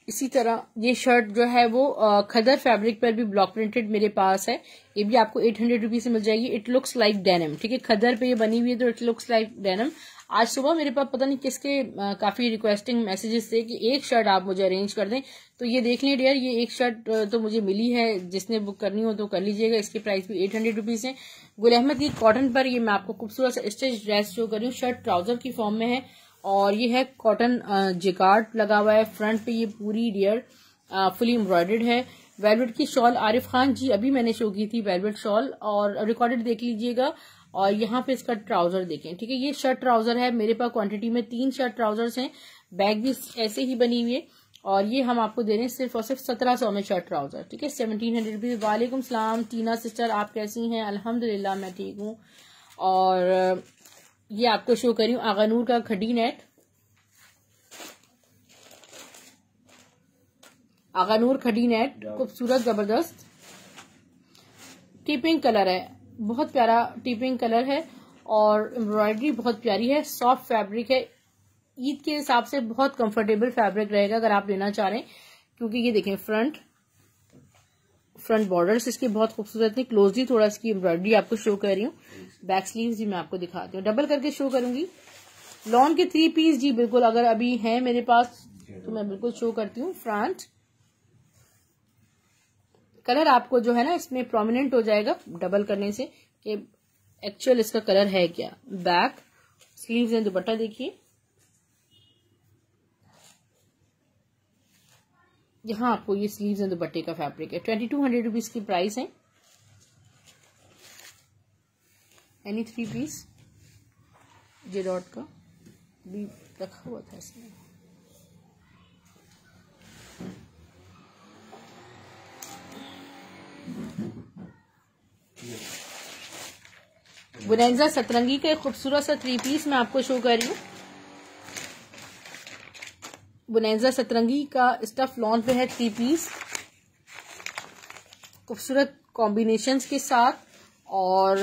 इसी तरह ये शर्ट जो है वो खदर फैब्रिक पर भी ब्लॉक प्रिंटेड मेरे पास है। ये भी आपको 800 रुपीज से मिल जाएगी। इट लुक्स लाइक डेनिम, ठीक है। खदर पे ये बनी हुई है तो इट लुक्स लाइक डेनिम। आज सुबह मेरे पास पता नहीं किसके काफी रिक्वेस्टिंग मैसेजेस थे कि एक शर्ट आप मुझे अरेंज कर दें, तो ये देख लें डियर, ये एक शर्ट तो मुझे मिली है। जिसने बुक करनी हो तो कर लीजिएगा। इसकी प्राइस भी 800 रुपीज है। गुल अहमद की कॉटन पर ये मैं आपको खूबसूरत सा स्टिच ड्रेस शो कर रही हूँ। शर्ट ट्राउजर की फॉर्म में है और ये है कॉटन जिकार्ड लगा हुआ है फ्रंट पे। ये पूरी डियर फुली एम्ब्रॉयडर्ड है। वेलवेट की शॉल आरिफ खान जी अभी मैंने शो की थी वेलवेट शॉल, और रिकॉर्डेड देख लीजिएगा। और यहाँ पे इसका ट्राउजर देखें, ठीक है। ये शर्ट ट्राउजर है मेरे पास क्वांटिटी में 3 शर्ट ट्राउजर्स हैं। बैग भी ऐसे ही बनी हुई है। और ये हम आपको दे रहे हैं सिर्फ और सिर्फ 1700 में शर्ट ट्राउजर, ठीक है, 1700 रुपीज। वालेकुम सलाम टीना सिस्टर, आप कैसी हैं? अल्हम्दुलिल्लाह मैं ठीक हूँ। और ये आपको शो कर रही हूँ आगानूर का खड्डी नेट, आगानूर खड्डी नेट, खूबसूरत जबरदस्त टीपिंग कलर है, बहुत प्यारा टीपिंग कलर है। और एम्ब्रॉयडरी बहुत प्यारी है, सॉफ्ट फैब्रिक है। ईद के हिसाब से बहुत कंफर्टेबल फैब्रिक रहेगा अगर आप लेना चाह रहे हैं, क्योंकि ये देखें फ्रंट बॉर्डर्स इसके बहुत खूबसूरत है। क्लोजली थोड़ा इसकी एम्ब्रॉयडरी आपको शो कर रही हूँ। बैक स्लीव्स भी मैं आपको दिखाती हूँ, डबल करके शो करूंगी। लॉन के 3 पीस जी बिल्कुल अगर अभी है मेरे पास तो मैं बिल्कुल शो करती हूँ। फ्रंट कलर आपको जो है ना इसमें प्रोमिनेंट हो जाएगा डबल करने से कि एक्चुअल इसका कलर है क्या। बैक स्लीव्स एंड दुपट्टा देखिए, यहाँ आपको ये स्लीव्स एंड दुपट्टे का फैब्रिक है। 2200 रुपीज की प्राइस है। एनी 3 पीस जेडॉट का भी रखा हुआ था इसमें। बुनेंजा सतरंगी का एक खूबसूरत सा 3 पीस मैं आपको शो कर रही हूँ। बुनेंजा सतरंगी का स्टफ लॉन पे है 3 पीस, खूबसूरत कॉम्बिनेशंस के साथ। और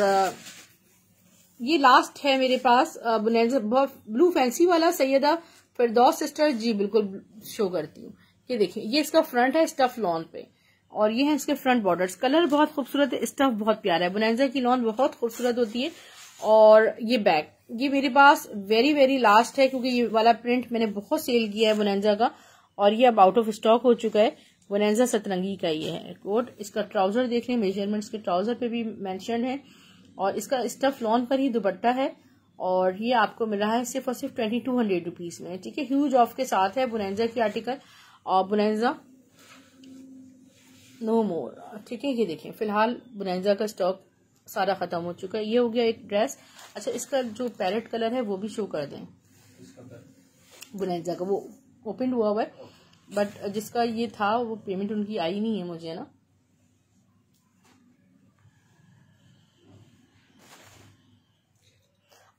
ये लास्ट है मेरे पास बुनेंजा ब्लू फैंसी वाला सैयदा फिरदौस सिस्टर जी बिल्कुल शो करती हूँ। ये देखिए ये इसका फ्रंट है स्टफ लॉन पे, और ये है इसके फ्रंट बॉर्डर्स। कलर बहुत खूबसूरत है, स्टफ बहुत प्यारा है। बुनेंजा की लॉन बहुत खूबसूरत होती है। और ये बैग ये मेरे पास वेरी वेरी लास्ट है, क्योंकि ये वाला प्रिंट मैंने बहुत सेल किया है बुनेंजा का, और ये अब आउट ऑफ स्टॉक हो चुका है। बुनेंजा सतरंगी का ये है कोट। इसका ट्राउजर देख लें, मेजरमेंट्स के ट्राउजर पे भी मेंशन है। और इसका स्टफ लॉन पर ही दुपट्टा है। और ये आपको मिल रहा है सिर्फ और सिर्फ 2200 रुपीज में, ठीक है। ह्यूज ऑफ के साथ है बोनेंजा की आर्टिकल, और बोनेंजा नो मोर, ठीक है। ये देखें फिलहाल बोनेंजा का स्टॉक सारा खत्म हो चुका है। ये हो गया एक ड्रेस। अच्छा, इसका जो पैरेट कलर है वो भी शो कर दें। बोनेंजा का वो ओपन हुआ हुआ है, बट जिसका ये था वो पेमेंट उनकी आई नहीं है मुझे ना।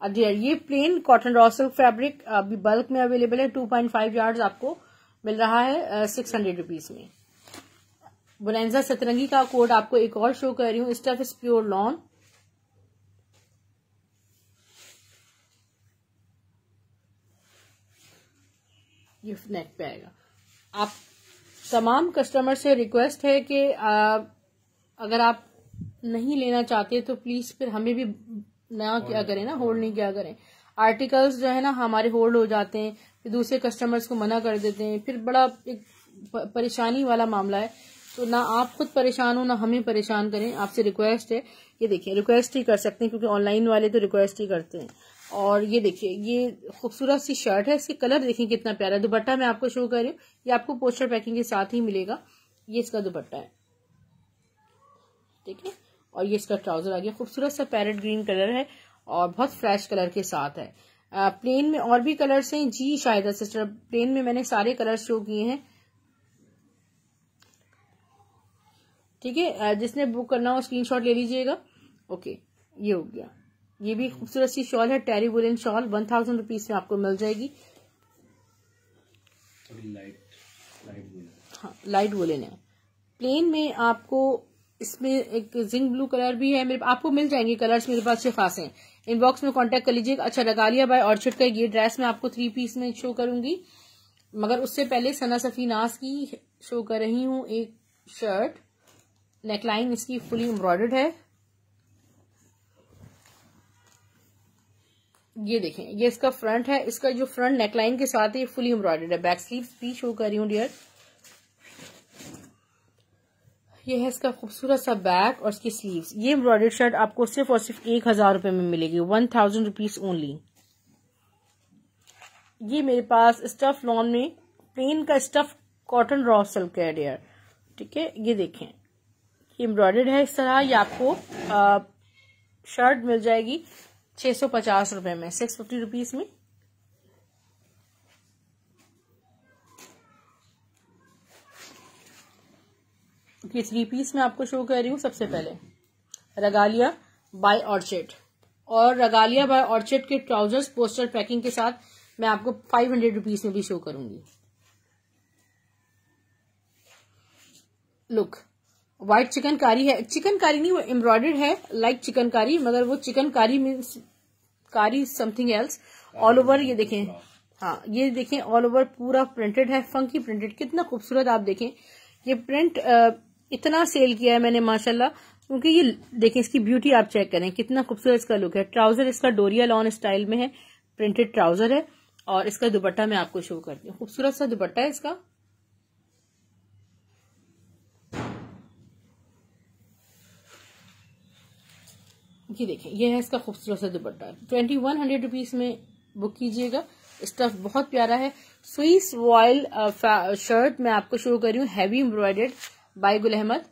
ये plain cotton raw silk fabric अभी बल्क में अवेलेबल है। 2.5 यार्ड्स आपको मिल रहा है 600 रुपीज में। बोनेंजा सतरंगी का कोड आपको एक और शो कर रही हूँ। स्टफ इज प्योर लॉन, ये नेक पे आएगा। आप तमाम कस्टमर से रिक्वेस्ट है कि अगर आप नहीं लेना चाहते तो प्लीज फिर हमें भी ना क्या करें ना, होल्ड नहीं क्या करें। आर्टिकल्स जो है ना हमारे होल्ड हो जाते हैं, फिर दूसरे कस्टमर्स को मना कर देते हैं, फिर बड़ा एक परेशानी वाला मामला है। तो ना आप खुद परेशान हो ना हमें परेशान करें। आपसे रिक्वेस्ट है, ये देखिए रिक्वेस्ट ही कर सकते हैं क्योंकि ऑनलाइन वाले तो रिक्वेस्ट ही करते हैं। और ये देखिए ये खूबसूरत सी शर्ट है, इसके कलर देखिए कितना प्यारा। दुपट्टा मैं आपको शो कर रही हूँ, ये आपको पोस्टर पैकिंग के साथ ही मिलेगा। ये इसका दुपट्टा है, ठीक है। और ये इसका ट्राउजर आ गया, खूबसूरत सा पैरेट ग्रीन कलर है और बहुत फ्रेश कलर के साथ है। प्लेन में और भी कलर्स हैं जी शाहिदा सिस्टर, प्लेन में मैंने सारे कलर शो किए हैं, ठीक है। जिसने बुक करना हो स्क्रीनशॉट ले लीजिएगा। ओके, ये हो गया। ये भी खूबसूरत सी शॉल है, टेरी वुलन शॉल, 1000 रुपीज में आपको मिल जाएगी। हाँ, लाइट वुलन है। प्लेन में आपको इसमें एक जिंक ब्लू कलर भी है, मेरे आपको मिल जाएंगे कलर्स मेरे पास से खास हैं। इनबॉक्स में कांटेक्ट कर लीजिएगा। अच्छा, रगालिया बाय ऑर्चिड का ये ड्रेस मैं आपको 3 पीस में शो करूंगी, मगर उससे पहले सना सफी नाज की शो कर रही हूँ एक शर्ट। नेकलाइन इसकी फुली एम्ब्रॉयडर्ड है, ये देखें ये इसका फ्रंट है। इसका जो फ्रंट नेकलाइन के साथ है ये फुली एम्ब्रॉयडर्ड है। बैक स्लीव्स भी शो कर रही हूँ डियर। ये है इसका खूबसूरत सा बैक और इसकी स्लीव्स। ये एम्ब्रॉयडर्ड शर्ट आपको सिर्फ और सिर्फ 1000 रुपए में मिलेगी, 1000 रुपीज ओनली। ये मेरे पास स्टफ लॉन में प्लेन का स्टफ कॉटन रॉ सिल्क है डियर, ठीक है। ये देखें ये एम्ब्रॉयडर्ड है इस तरह। ये आपको शर्ट मिल जाएगी 650 रुपए में, 650 रुपीज में। ये 3 पीस में आपको शो कर रही हूँ। सबसे पहले रगालिया बाय ऑर्चिड, और रगालिया बाय ऑर्चिड के ट्राउजर्स पोस्टर पैकिंग के साथ मैं आपको 500 रुपीज में भी शो करूंगी। लुक, व्हाइट चिकनकारी है, चिकनकारी नहीं वो एम्ब्रॉयडर्ड है लाइक चिकनकारी, मगर वो चिकनकारी मीन्स कारी समथिंग एल्स। ऑल ओवर ये देखें, हाँ ये देखें ऑल ओवर पूरा प्रिंटेड है, फंकी प्रिंटेड, कितना खूबसूरत। आप देखें ये प्रिंट इतना सेल किया है मैंने माशाल्लाह, क्योंकि ये देखें इसकी ब्यूटी आप चेक करें, कितना खूबसूरत इसका लुक है। ट्राउजर इसका डोरिया लॉन स्टाइल में है, प्रिंटेड ट्राउजर है, और इसका दुपट्टा मैं आपको शो करती हूँ। खूबसूरत सा दुपट्टा है इसका। ये देखें ये है इसका खूबसूरत सा दुपट्टा, 2100 रुपीज में बुक कीजिएगा। स्टफ बहुत प्यारा है। स्विस वॉयल शर्ट मैं आपको शो कर रही हूँ, heavy embroidered bye Gul Ahmed,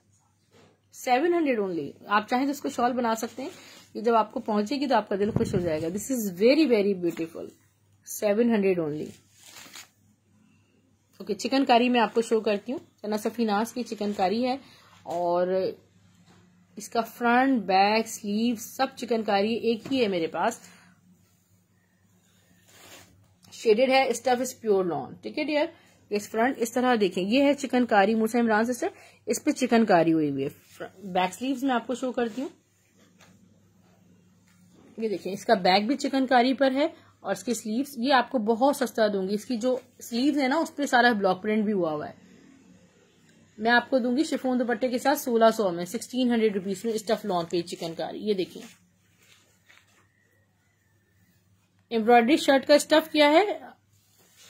700 only. आप चाहें तो इसको शॉल बना सकते हैं। ये जब आपको पहुंचेगी तो आपका दिल खुश हो जाएगा। This is very very beautiful, 700 only. Okay, chikankari मैं आपको शो करती हूँ, सना सफी नाज की चिकनकारी है, और इसका फ्रंट बैक स्लीव सब चिकनकारी एक ही है मेरे पास। शेडेड है, स्टफ इज प्योर लॉन, ठीक है डियर। इस फ्रंट इस तरह देखें, ये है चिकनकारी मूसा इमरान सिस्टर, इस पे चिकनकारी हुई हुई है। बैक स्लीव्स मैं आपको शो करती हूँ। ये देखें इसका बैक भी चिकनकारी पर है, और इसकी स्लीव्स ये आपको बहुत सस्ता दूंगी। इसकी जो स्लीव्स है ना उस पर सारा ब्लॉक प्रिंट भी हुआ हुआ है। मैं आपको दूंगी शिफॉन दुपट्टे के साथ 1600 में, 1600 रुपीज में स्टफ लॉन पे चिकनकारी। ये देखिए एम्ब्रॉयडरी शर्ट का स्टफ किया है।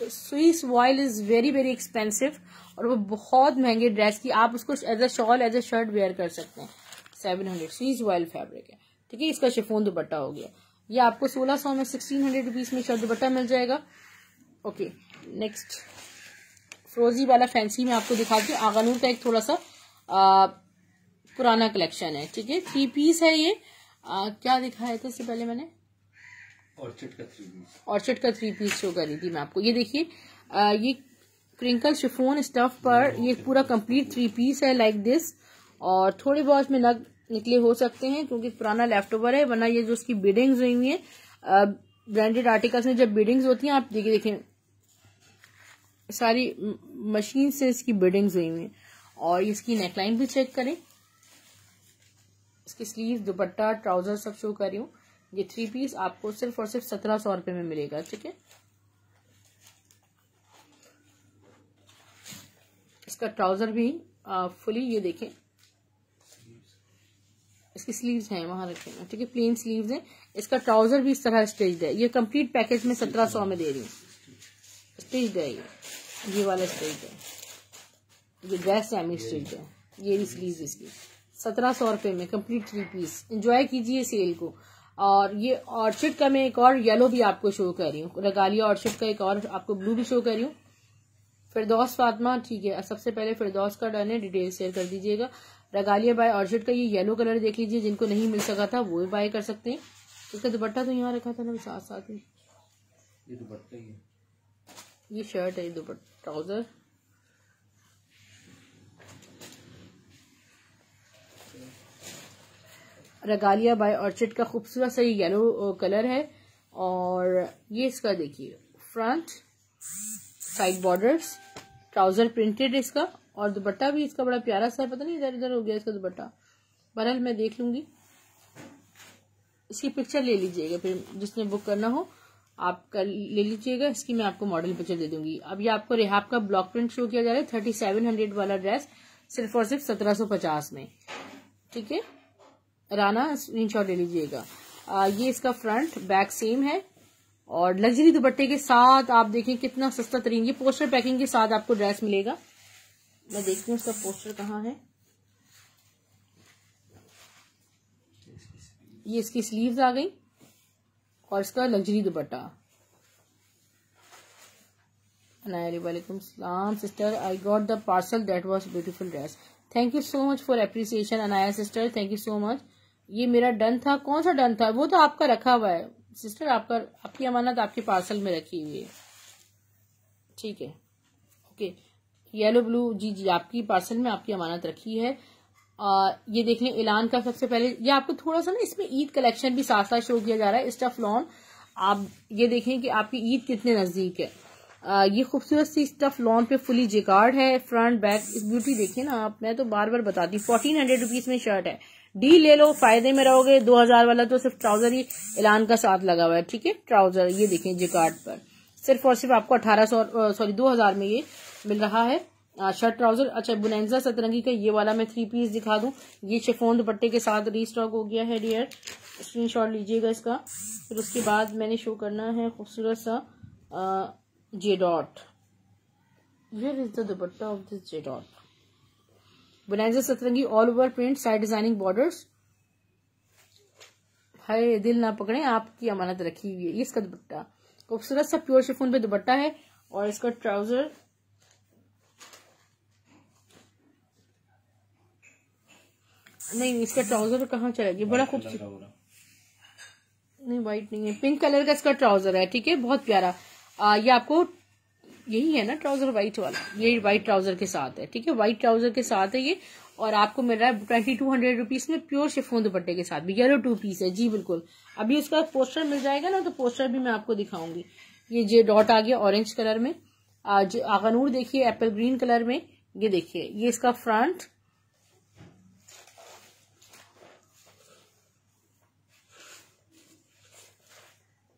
Swiss voile is very very expensive, और वो बहुत महंगे ड्रेस की आप उसको as a shawl as a shirt wear कर सकते हैं। 700 स्विस वॉयल फैब्रिक है, ठीक है। इसका शिफॉन दुपट्टा हो गया। ये आपको 1600 में 1600 रुपीज में शर्ट दुपट्टा मिल जाएगा। ओके, नेक्स्ट फ्रोजी वाला फैंसी में आपको दिखाती हूँ। आगानूर का एक थोड़ा सा पुराना कलेक्शन है, ठीक है। 3 पीस है ये। क्या दिखाया था इससे पहले मैंने? ऑर्चिड का 3 पीस शो कर रही थी मैं आपको। ये देखिए, ये क्रिंकल शिफोन स्टफ पर ये पूरा कंप्लीट 3 पीस है लाइक दिस। और थोड़े बहुत में नग निकले हो सकते हैं क्योंकि पुराना लेफ्ट ओवर है, वरना ये जो उसकी बिडिंग्स हुई हुई है ब्रांडेड आर्टिकल्स में जब बिडिंग्स होती हैं, आप देखिए देखें सारी मशीन से इसकी बिडिंग्स हुई हुई है। और इसकी नेकलाइन भी चेक करें, इसकी स्लीव, दुपट्टा, ट्राउजर सब शो कर रही हूँ। ये 3 पीस आपको सिर्फ और सिर्फ 1700 रुपए में मिलेगा, ठीक है। इसका ट्राउजर भी फुली, ये देखें इसकी स्लीव्स हैं वहां रखे हैं, ठीक है, प्लेन स्लीव्स हैं। इसका ट्राउजर भी इस तरह स्टिच्ड है। ये कंप्लीट पैकेज में 1700 में दे रही हूँ। स्टिच्ड है ये वाला स्टिच्ड है। ये ड्रेस सेमी स्टिच्ड है। ये भी स्लीव्स इसकी 1700 रुपए में कंप्लीट 3 पीस। एंजॉय कीजिए सेल को। और ये ऑर्चिड का मैं एक और येलो भी आपको शो कर रही हूँ। रेगालिया ऑर्चिड का एक और आपको ब्लू भी शो कर रही हूँ। फिरदौस फातिमा, ठीक है, सबसे पहले फिरदौस का डन है, डिटेल शेयर कर दीजिएगा। रेगालिया बाय ऑर्चिड का ये येलो कलर देख लीजिए, जिनको नहीं मिल सका था वो भी बाय कर सकते हैं। इसका दुपट्टा तो यहाँ रखा था ना साथ साथ में, ये दुपट्टा ही है, ये शर्ट है, ये dupatta trouser. Regalia by Orchid का खूबसूरत सा ये येलो कलर है। और ये इसका देखिए front side borders, trouser printed इसका, और दुपट्टा भी इसका बड़ा प्यारा सा है। पता नहीं इधर इधर हो गया इसका दुपट्टा, बहरहाल मैं देख लूंगी। इसकी पिक्चर ले लीजिएगा, फिर जिसने बुक करना हो आप कर ले लीजिएगा। इसकी मैं आपको मॉडल पिक्चर दे दूंगी। अब ये आपको रेहाब का ब्लॉक प्रिंट शो किया जा रहा है 3700 वाला ड्रेस सिर्फ और सिर्फ 1750 में, ठीक है। राना स्क्रीनशॉट ले लीजिएगा। ये इसका फ्रंट बैक सेम है और लग्जरी दुपट्टे के साथ आप देखें कितना सस्ता तरीन, ये पोस्टर पैकिंग के साथ आपको ड्रेस मिलेगा। मैं देखती हूँ इसका पोस्टर कहाँ है। ये इसकी स्लीव्स आ गई और इसका लग्जरी दुपट्टा। वालेकुम सलाम sister, I got the parcel, that was beautiful dress. Thank you so much for appreciation Anaya sister, thank you so much. ये मेरा डन था। कौन सा डन था? वो तो आपका रखा हुआ है सिस्टर, आपकी अमानत आपके पार्सल में रखी हुई है, ठीक है। ओके, येलो ब्लू, जी जी आपकी पार्सल में आपकी अमानत रखी है। ये देख लें ऐलान का। सबसे पहले ये आपको थोड़ा सा ना इसमें ईद कलेक्शन भी साथ साथ शो किया जा रहा है। स्टफ लॉन, आप ये देखें कि आपकी ईद कितने नजदीक है। ये खूबसूरत सी स्टफ लॉन पे फुली जिकार्ड है, फ्रंट बैक। इस ब्यूटी देखिए ना आप, मैं तो बार बार बताती हूँ। 1400 रुपीज में शर्ट है, डी ले लो, फायदे में रहोगे। 2000 वाला तो सिर्फ ट्राउजर ही ऐलान का साथ लगा हुआ है, ठीक है। ट्राउजर ये देखें जिकार्ड पर सिर्फ और सिर्फ आपको 2000 में ये मिल रहा है। Shirt trouser. अच्छा, बुनेंजा सतरंगी का ये वाला मैं 3 पीस दिखा दूं। ये शिफॉन दुपट्टे के साथ रीस्टॉक हो गया है डियर, स्क्रीनशॉट लीजिएगा इसका। फिर उसके बाद मैंने शो करना है खूबसूरत सा J dot. Where is the dupatta of this J dot? बुनेंजा सतरंगी all over print, side designing borders. हाय दिल ना पकड़े, आपकी अमानत रखी हुई है। ये इसका दुपट्टा खूबसूरत सा प्योर शिफॉन पे दुपट्टा है और इसका ट्राउजर नहीं, इसका ट्राउजर कहाँ चला गया? बड़ा खूबसूरत, नहीं व्हाइट नहीं है, पिंक कलर का इसका ट्राउजर है, ठीक है, बहुत प्यारा। ये आपको यही है ना ट्राउजर व्हाइट वाला, ये व्हाइट ट्राउजर के साथ है, ठीक है, व्हाइट ट्राउजर के साथ है ये। और आपको मिल रहा है 2200 रुपीज में प्योर शिफॉन दुपट्टे के साथ भी। येलो 2 पीस है जी, बिल्कुल। अभी उसका पोस्टर मिल जाएगा ना, तो पोस्टर भी मैं आपको दिखाऊंगी। ये जे डॉट आ गया ऑरेंज कलर में। आज आगानूर देखिए एप्पल ग्रीन कलर में। ये देखिए, ये इसका front,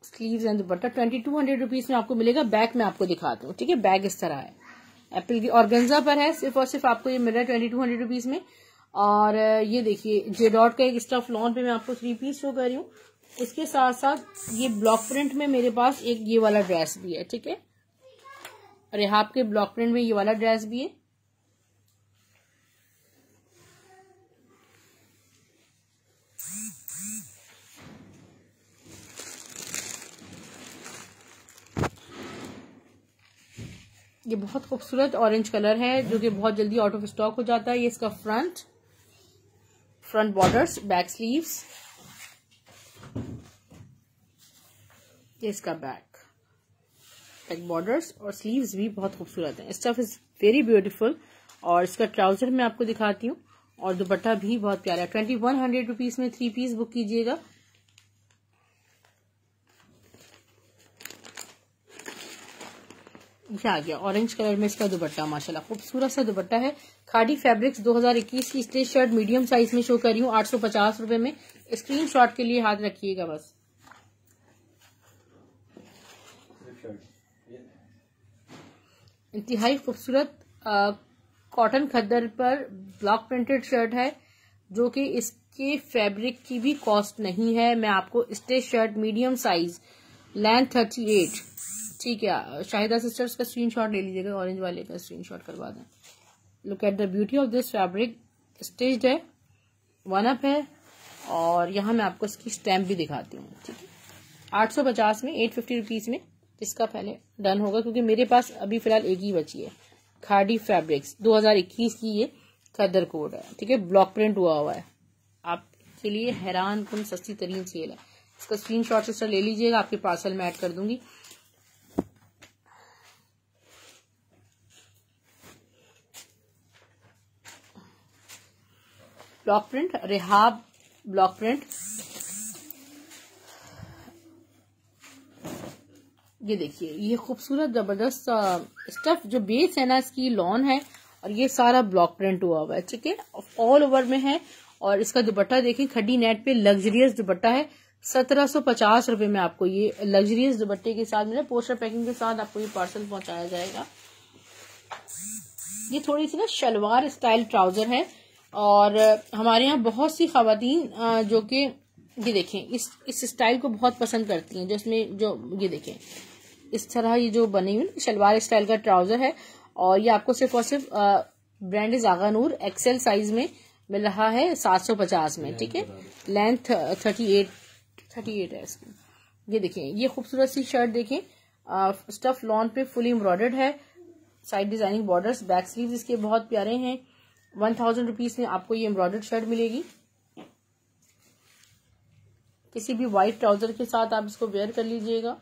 sleeves and dupatta 2200 rupees में आपको मिलेगा। बैक में आपको दिखाता हूँ, ठीक है। बैग इस तरह है, एप्पल की ऑर्गेन्जा पर है, सिर्फ और सिर्फ आपको ये मिल रहा है 2200 रुपीज में। और ये देखिए जे डॉट का एक स्टफ लॉन पे मैं आपको 3 पीस शो कर रही हूँ। इसके साथ साथ ये ब्लॉक प्रिंट में मेरे पास एक ये वाला ड्रेस भी है, ठीक है। रेहाब के ब्लॉक प्रिंट में ये वाला ड्रेस भी है। ये बहुत खूबसूरत ऑरेंज कलर है जो कि बहुत जल्दी आउट ऑफ स्टॉक हो जाता है। ये इसका फ्रंट बॉर्डर्स, बैक स्लीव्स, ये इसका बैक बॉर्डर्स और स्लीव्स भी बहुत खूबसूरत है। Stuff is very beautiful. और इसका ट्राउजर मैं आपको दिखाती हूँ और दुपट्टा भी बहुत प्यारा है। 2100 रुपीज में 3 पीस बुक कीजिएगा। ये आ गया ऑरेंज कलर में इसका दुपट्टा, माशाल्लाह खूबसूरत सा दुपट्टा है। खादी फैब्रिक्स 2021 की स्टेज शर्ट मीडियम साइज में शो कर रही हूँ 850 रुपए में। स्क्रीनशॉट के लिए हाथ रखिएगा बस। इंतहाई खूबसूरत कॉटन खद्दर पर ब्लॉक प्रिंटेड शर्ट है जो कि इसके फैब्रिक की भी कॉस्ट नहीं है। मैं आपको stage shirt medium size, length 38, ठीक है। शाहिदा सिस्टर्स का स्क्रीनशॉट ले लीजिएगा, ऑरेंज वाले का स्क्रीनशॉट करवा दें। Look at the beauty of this fabric. Staged है, 1 अप है और यहाँ मैं आपको इसकी स्टैम्प भी दिखाती हूँ, ठीक है। 850 में 850 रुपीज में इसका पहले डन होगा क्योंकि मेरे पास अभी फिलहाल एक ही बची है। खादी फैब्रिक्स 2021 की ये खद्दर कोड है, ठीक है। ब्लॉक प्रिंट हुआ है, आपके लिए हैरान कुन सस्ती तरीन सेल है। इसका स्क्रीनशॉट सिस्टर ले लीजिएगा, आपके पार्सल में ऐड कर दूंगी। ब्लॉक प्रिंट, रेहाब ब्लॉक प्रिंट। ये देखिए ये खूबसूरत जबरदस्त स्टफ जो बेस है ना इसकी लॉन है और ये सारा ब्लॉक प्रिंट हुआ हुआ है, ठीक है। ऑल ओवर में है और इसका दुपट्टा देखिए खड्डी नेट पे लग्जरियस दुपट्टा है। 1750 रुपए में आपको ये लग्जरियस दुपट्टे के साथ में पोस्टर पैकिंग के साथ आपको ये पार्सल पहुंचाया जाएगा। ये थोड़ी सी ना शलवार स्टाइल ट्राउजर है और हमारे यहाँ बहुत सी खवातीन जो कि ये देखें इस स्टाइल को बहुत पसंद करती हैं, जिसमें जो ये देखें इस तरह ये जो बनी हुई शलवार स्टाइल का ट्राउजर है और ये आपको सिर्फ और सिर्फ brand is Agha Noor XL size में मिल रहा है 750 में, ठीक है। लेंथ 38 है इसकी। ये देखें ये खूबसूरत सी शर्ट देखें, स्टफ लॉन पे फुली एम्ब्रॉयडर्ड है, side designing borders, back sleeves इसके बहुत प्यारे हैं। 1000 रुपीज में आपको ये एम्ब्रॉयडर्ड शर्ट मिलेगी। किसी भी व्हाइट ट्राउजर के साथ आप इसको वेयर कर लीजिएगा।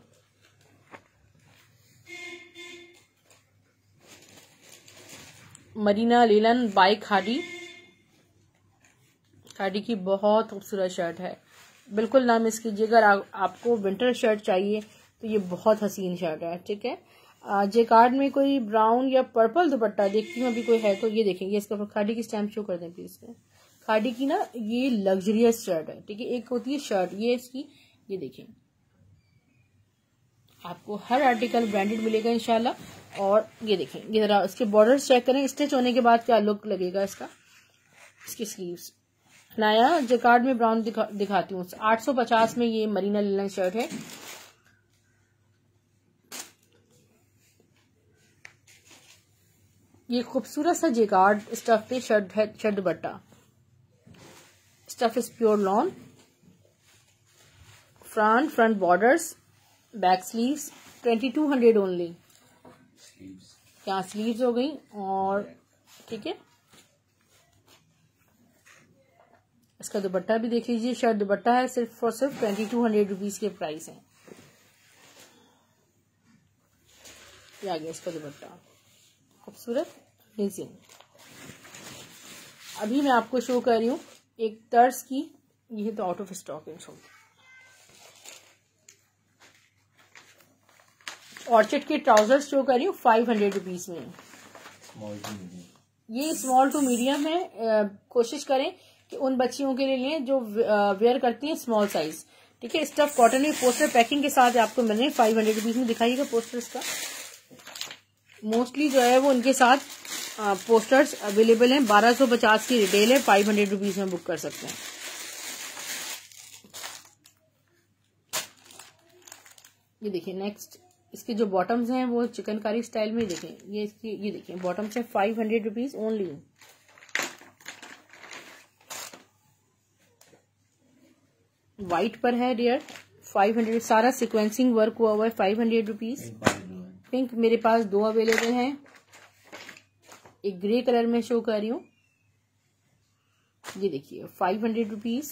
मरीना लीलन बाय खादी की बहुत खूबसूरत शर्ट है, बिल्कुल ना मिस कीजिएगा। अगर आपको विंटर शर्ट चाहिए तो ये बहुत हसीन शर्ट है, ठीक है। जेकार्ड में कोई ब्राउन या पर्पल दुपट्टा देखती हूँ अभी कोई है तो ये देखेंगे। इसका खादी की स्टैम्प शो कर दें प्लीज। खादी की ना ये लग्जरियस शर्ट है, ठीक है। एक होती है शर्ट ये इसकी, ये देखें आपको हर आर्टिकल ब्रांडेड मिलेगा इंशाल्लाह। और ये देखें ये जरा इसके बॉर्डर्स चेक करें, स्टिच होने के बाद क्या लुक लगेगा इसका। इसकी स्लीव्स नया जेकार्ड में ब्राउन दिखाती हूँ। 850 में ये मरीना लिनन शर्ट है। ये खूबसूरत सा जेकार्ड स्टफ पे शर्ट है, shirt dupatta. Stuff is pure lawn, front borders, back sleeves 2200 only. यहाँ स्लीव्स हो गई और ठीक है। इसका दुपट्टा भी देख लीजिए, शर्ट दुपट्टा है, सिर्फ और सिर्फ 2200 रुपीज के प्राइस है। ये आ गया इसका दुपट्टा, खूबसूरत अमेजिंग। अभी मैं आपको शो कर रही हूँ एक तर्ज की, ये तो आउट ऑफ स्टॉक है। ऑर्चिड के ट्राउजर्स शो कर रही हूँ 500 रुपीज में। ये स्मॉल टू मीडियम है। कोशिश करें कि उन बच्चियों के लिए लें जो वेयर करती हैं स्मॉल साइज, ठीक है। स्टफ कॉटन में पोस्टर पैकिंग के साथ आपको मिल रहे हैं 500 रुपीज में। दिखाइएगा पोस्टर इसका। मोस्टली जो है वो उनके साथ पोस्टर्स अवेलेबल हैं। 1250 की रिटेल है, 500 रुपीज में बुक कर सकते हैं। ये देखिए नेक्स्ट इसके जो बॉटम्स हैं वो चिकनकारी स्टाइल में देखें। ये इसकी ये देखिए बॉटम्स है 500 रुपीज ओनली। व्हाइट पर है डियर, 500। सारा सिक्वेंसिंग वर्क हुआ हुआ है, 500 रुपीज। पिंक मेरे पास 2 अवेलेबल हैं, एक ग्रे कलर में शो कर रही हूँ। ये देखिए 500 रुपीज।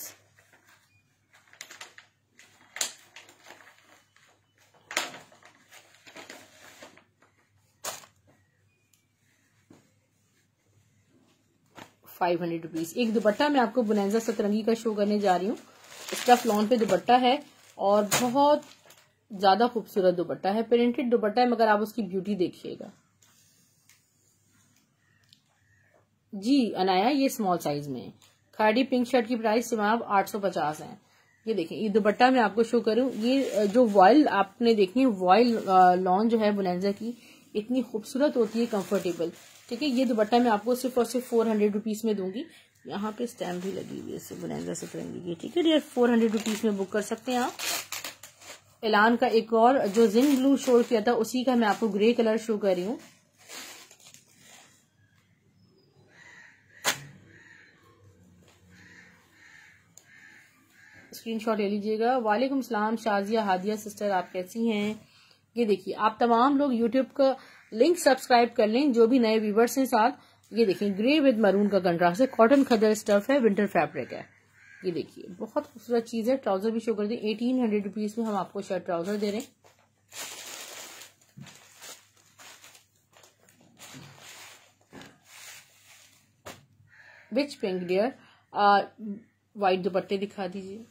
₹500। एक दुपट्टा मैं आपको बोनेंजा सतरंगी का शो करने जा रही हूँ। स्टफ लॉन पे दुपट्टा है और बहुत ज्यादा खूबसूरत दुपट्टा है, प्रिंटेड दुपट्टा है, मगर आप उसकी ब्यूटी देखिएगा जी। अनाया ये स्मॉल साइज में है। खाड़ी पिंक शर्ट की प्राइस सिर्फ 850 है। ये देखिए ये दुपट्टा मैं आपको शो करूँ। ये जो वॉयल आपने देखनी है, वॉयल लॉन जो है बोनेंजा की, इतनी खूबसूरत होती है, कंफर्टेबल। ठीक है, ये दुपट्टा मैं आपको सिर्फ और सिर्फ 400 रुपीज में दूंगी। यहाँ पे स्टैम्प भी लगी हुई है इससे बोनेंजा सतरंगी की। ठीक है डियर, 400 रुपीज में बुक कर सकते हैं आप। एलान का एक और जो जिन ब्लू शो किया था, उसी का मैं आपको ग्रे कलर शो कर रही हूँ। स्क्रीनशॉट ले लीजिएगा। वालेकुम सलाम शाजिया हादिया सिस्टर, आप कैसी हैं? ये देखिए आप तमाम लोग यूट्यूब का लिंक सब्सक्राइब कर लें, जो भी नए व्यूवर्स हैं साथ। ये देखिए ग्रे विद मरून का कंट्रास्ट है, कॉटन खदर स्टफ है, विंटर फैब्रिक है। ये देखिए बहुत खूबसूरत चीज है। ट्राउजर भी शो कर दें। 1800 रुपीज में हम आपको शर्ट ट्राउजर दे रहे हैं। विच पिंक डियर? व्हाइट दुपट्टे दिखा दीजिए।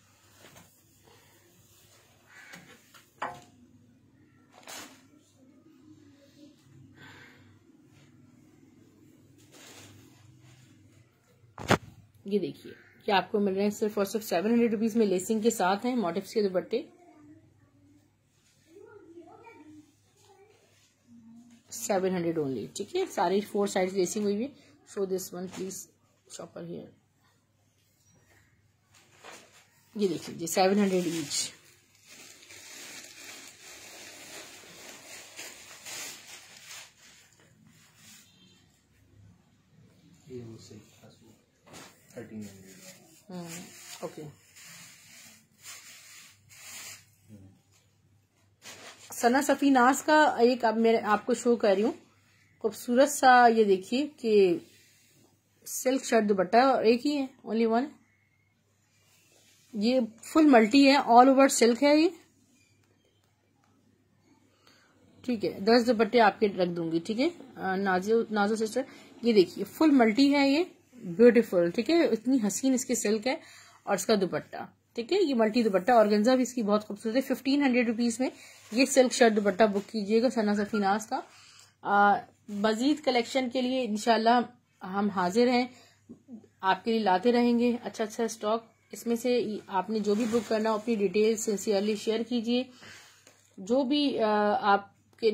ये देखिए कि आपको मिल रहे हैं सिर्फ और सिर्फ 700 रुपीज में, लेसिंग के साथ हैं, मोटिव्स के दुपट्टे। 700 ओनली। ठीक है, सारी 4 साइड लेसिंग हुई है। Show this one please shopper here. ये देखिए जी 700 ईच। ओके, सना सफीनाज का एक अब मैं आपको शो कर रही हूँ, खूबसूरत सा। ये देखिए कि सिल्क शर्ट दुपट्टा और एक ही है, ओनली वन। ये फुल मल्टी है, ऑल ओवर सिल्क है ये। ठीक है, 10 दुपट्टे आपके रख दूंगी। ठीक है नाजो सिस्टर, ये देखिए फुल मल्टी है ये, ब्यूटीफुल। ठीक है, इतनी हसीन इसकी सिल्क है और इसका दुपट्टा। ठीक है, ये मल्टी दुपट्टा, ऑर्गेन्जा भी इसकी बहुत खूबसूरत है। 1500 रुपीज में ये सिल्क शर्ट दुपट्टा बुक कीजिएगा सना सफीनाज का। मजीद कलेक्शन के लिए इंशाल्लाह हम हाजिर हैं, आपके लिए लाते रहेंगे अच्छा अच्छा स्टॉक। इसमें से आपने जो भी बुक करना हो अपनी डिटेल सिंसियरली शेयर कीजिए। जो भी आपके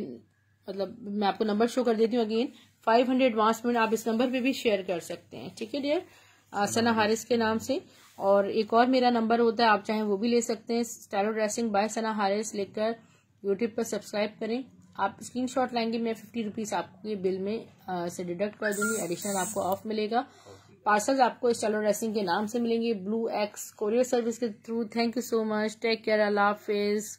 मतलब मैं आपको नंबर शो कर देती हूँ अगेन, 500 एडवांस पेमेंट आप इस नंबर पे भी शेयर कर सकते हैं। ठीक है डियर, सना हारिस के नाम से। और एक और मेरा नंबर होता है, आप चाहें वो भी ले सकते हैं। स्टाइलो ड्रेसिंग बाय सना हारिस लिखकर यूट्यूब पर सब्सक्राइब करें। आप स्क्रीनशॉट लाएंगे, मैं 50 रुपीज आपके बिल में से डिडक्ट कर दूंगी, एडिशनल आपको ऑफ मिलेगा। पार्सल्स आपको स्टाइलो ड्रेसिंग के नाम से मिलेंगे, ब्लू एक्स कोरियर सर्विस के थ्रू। Thank you so much, take care, अल्लाह हाफिज।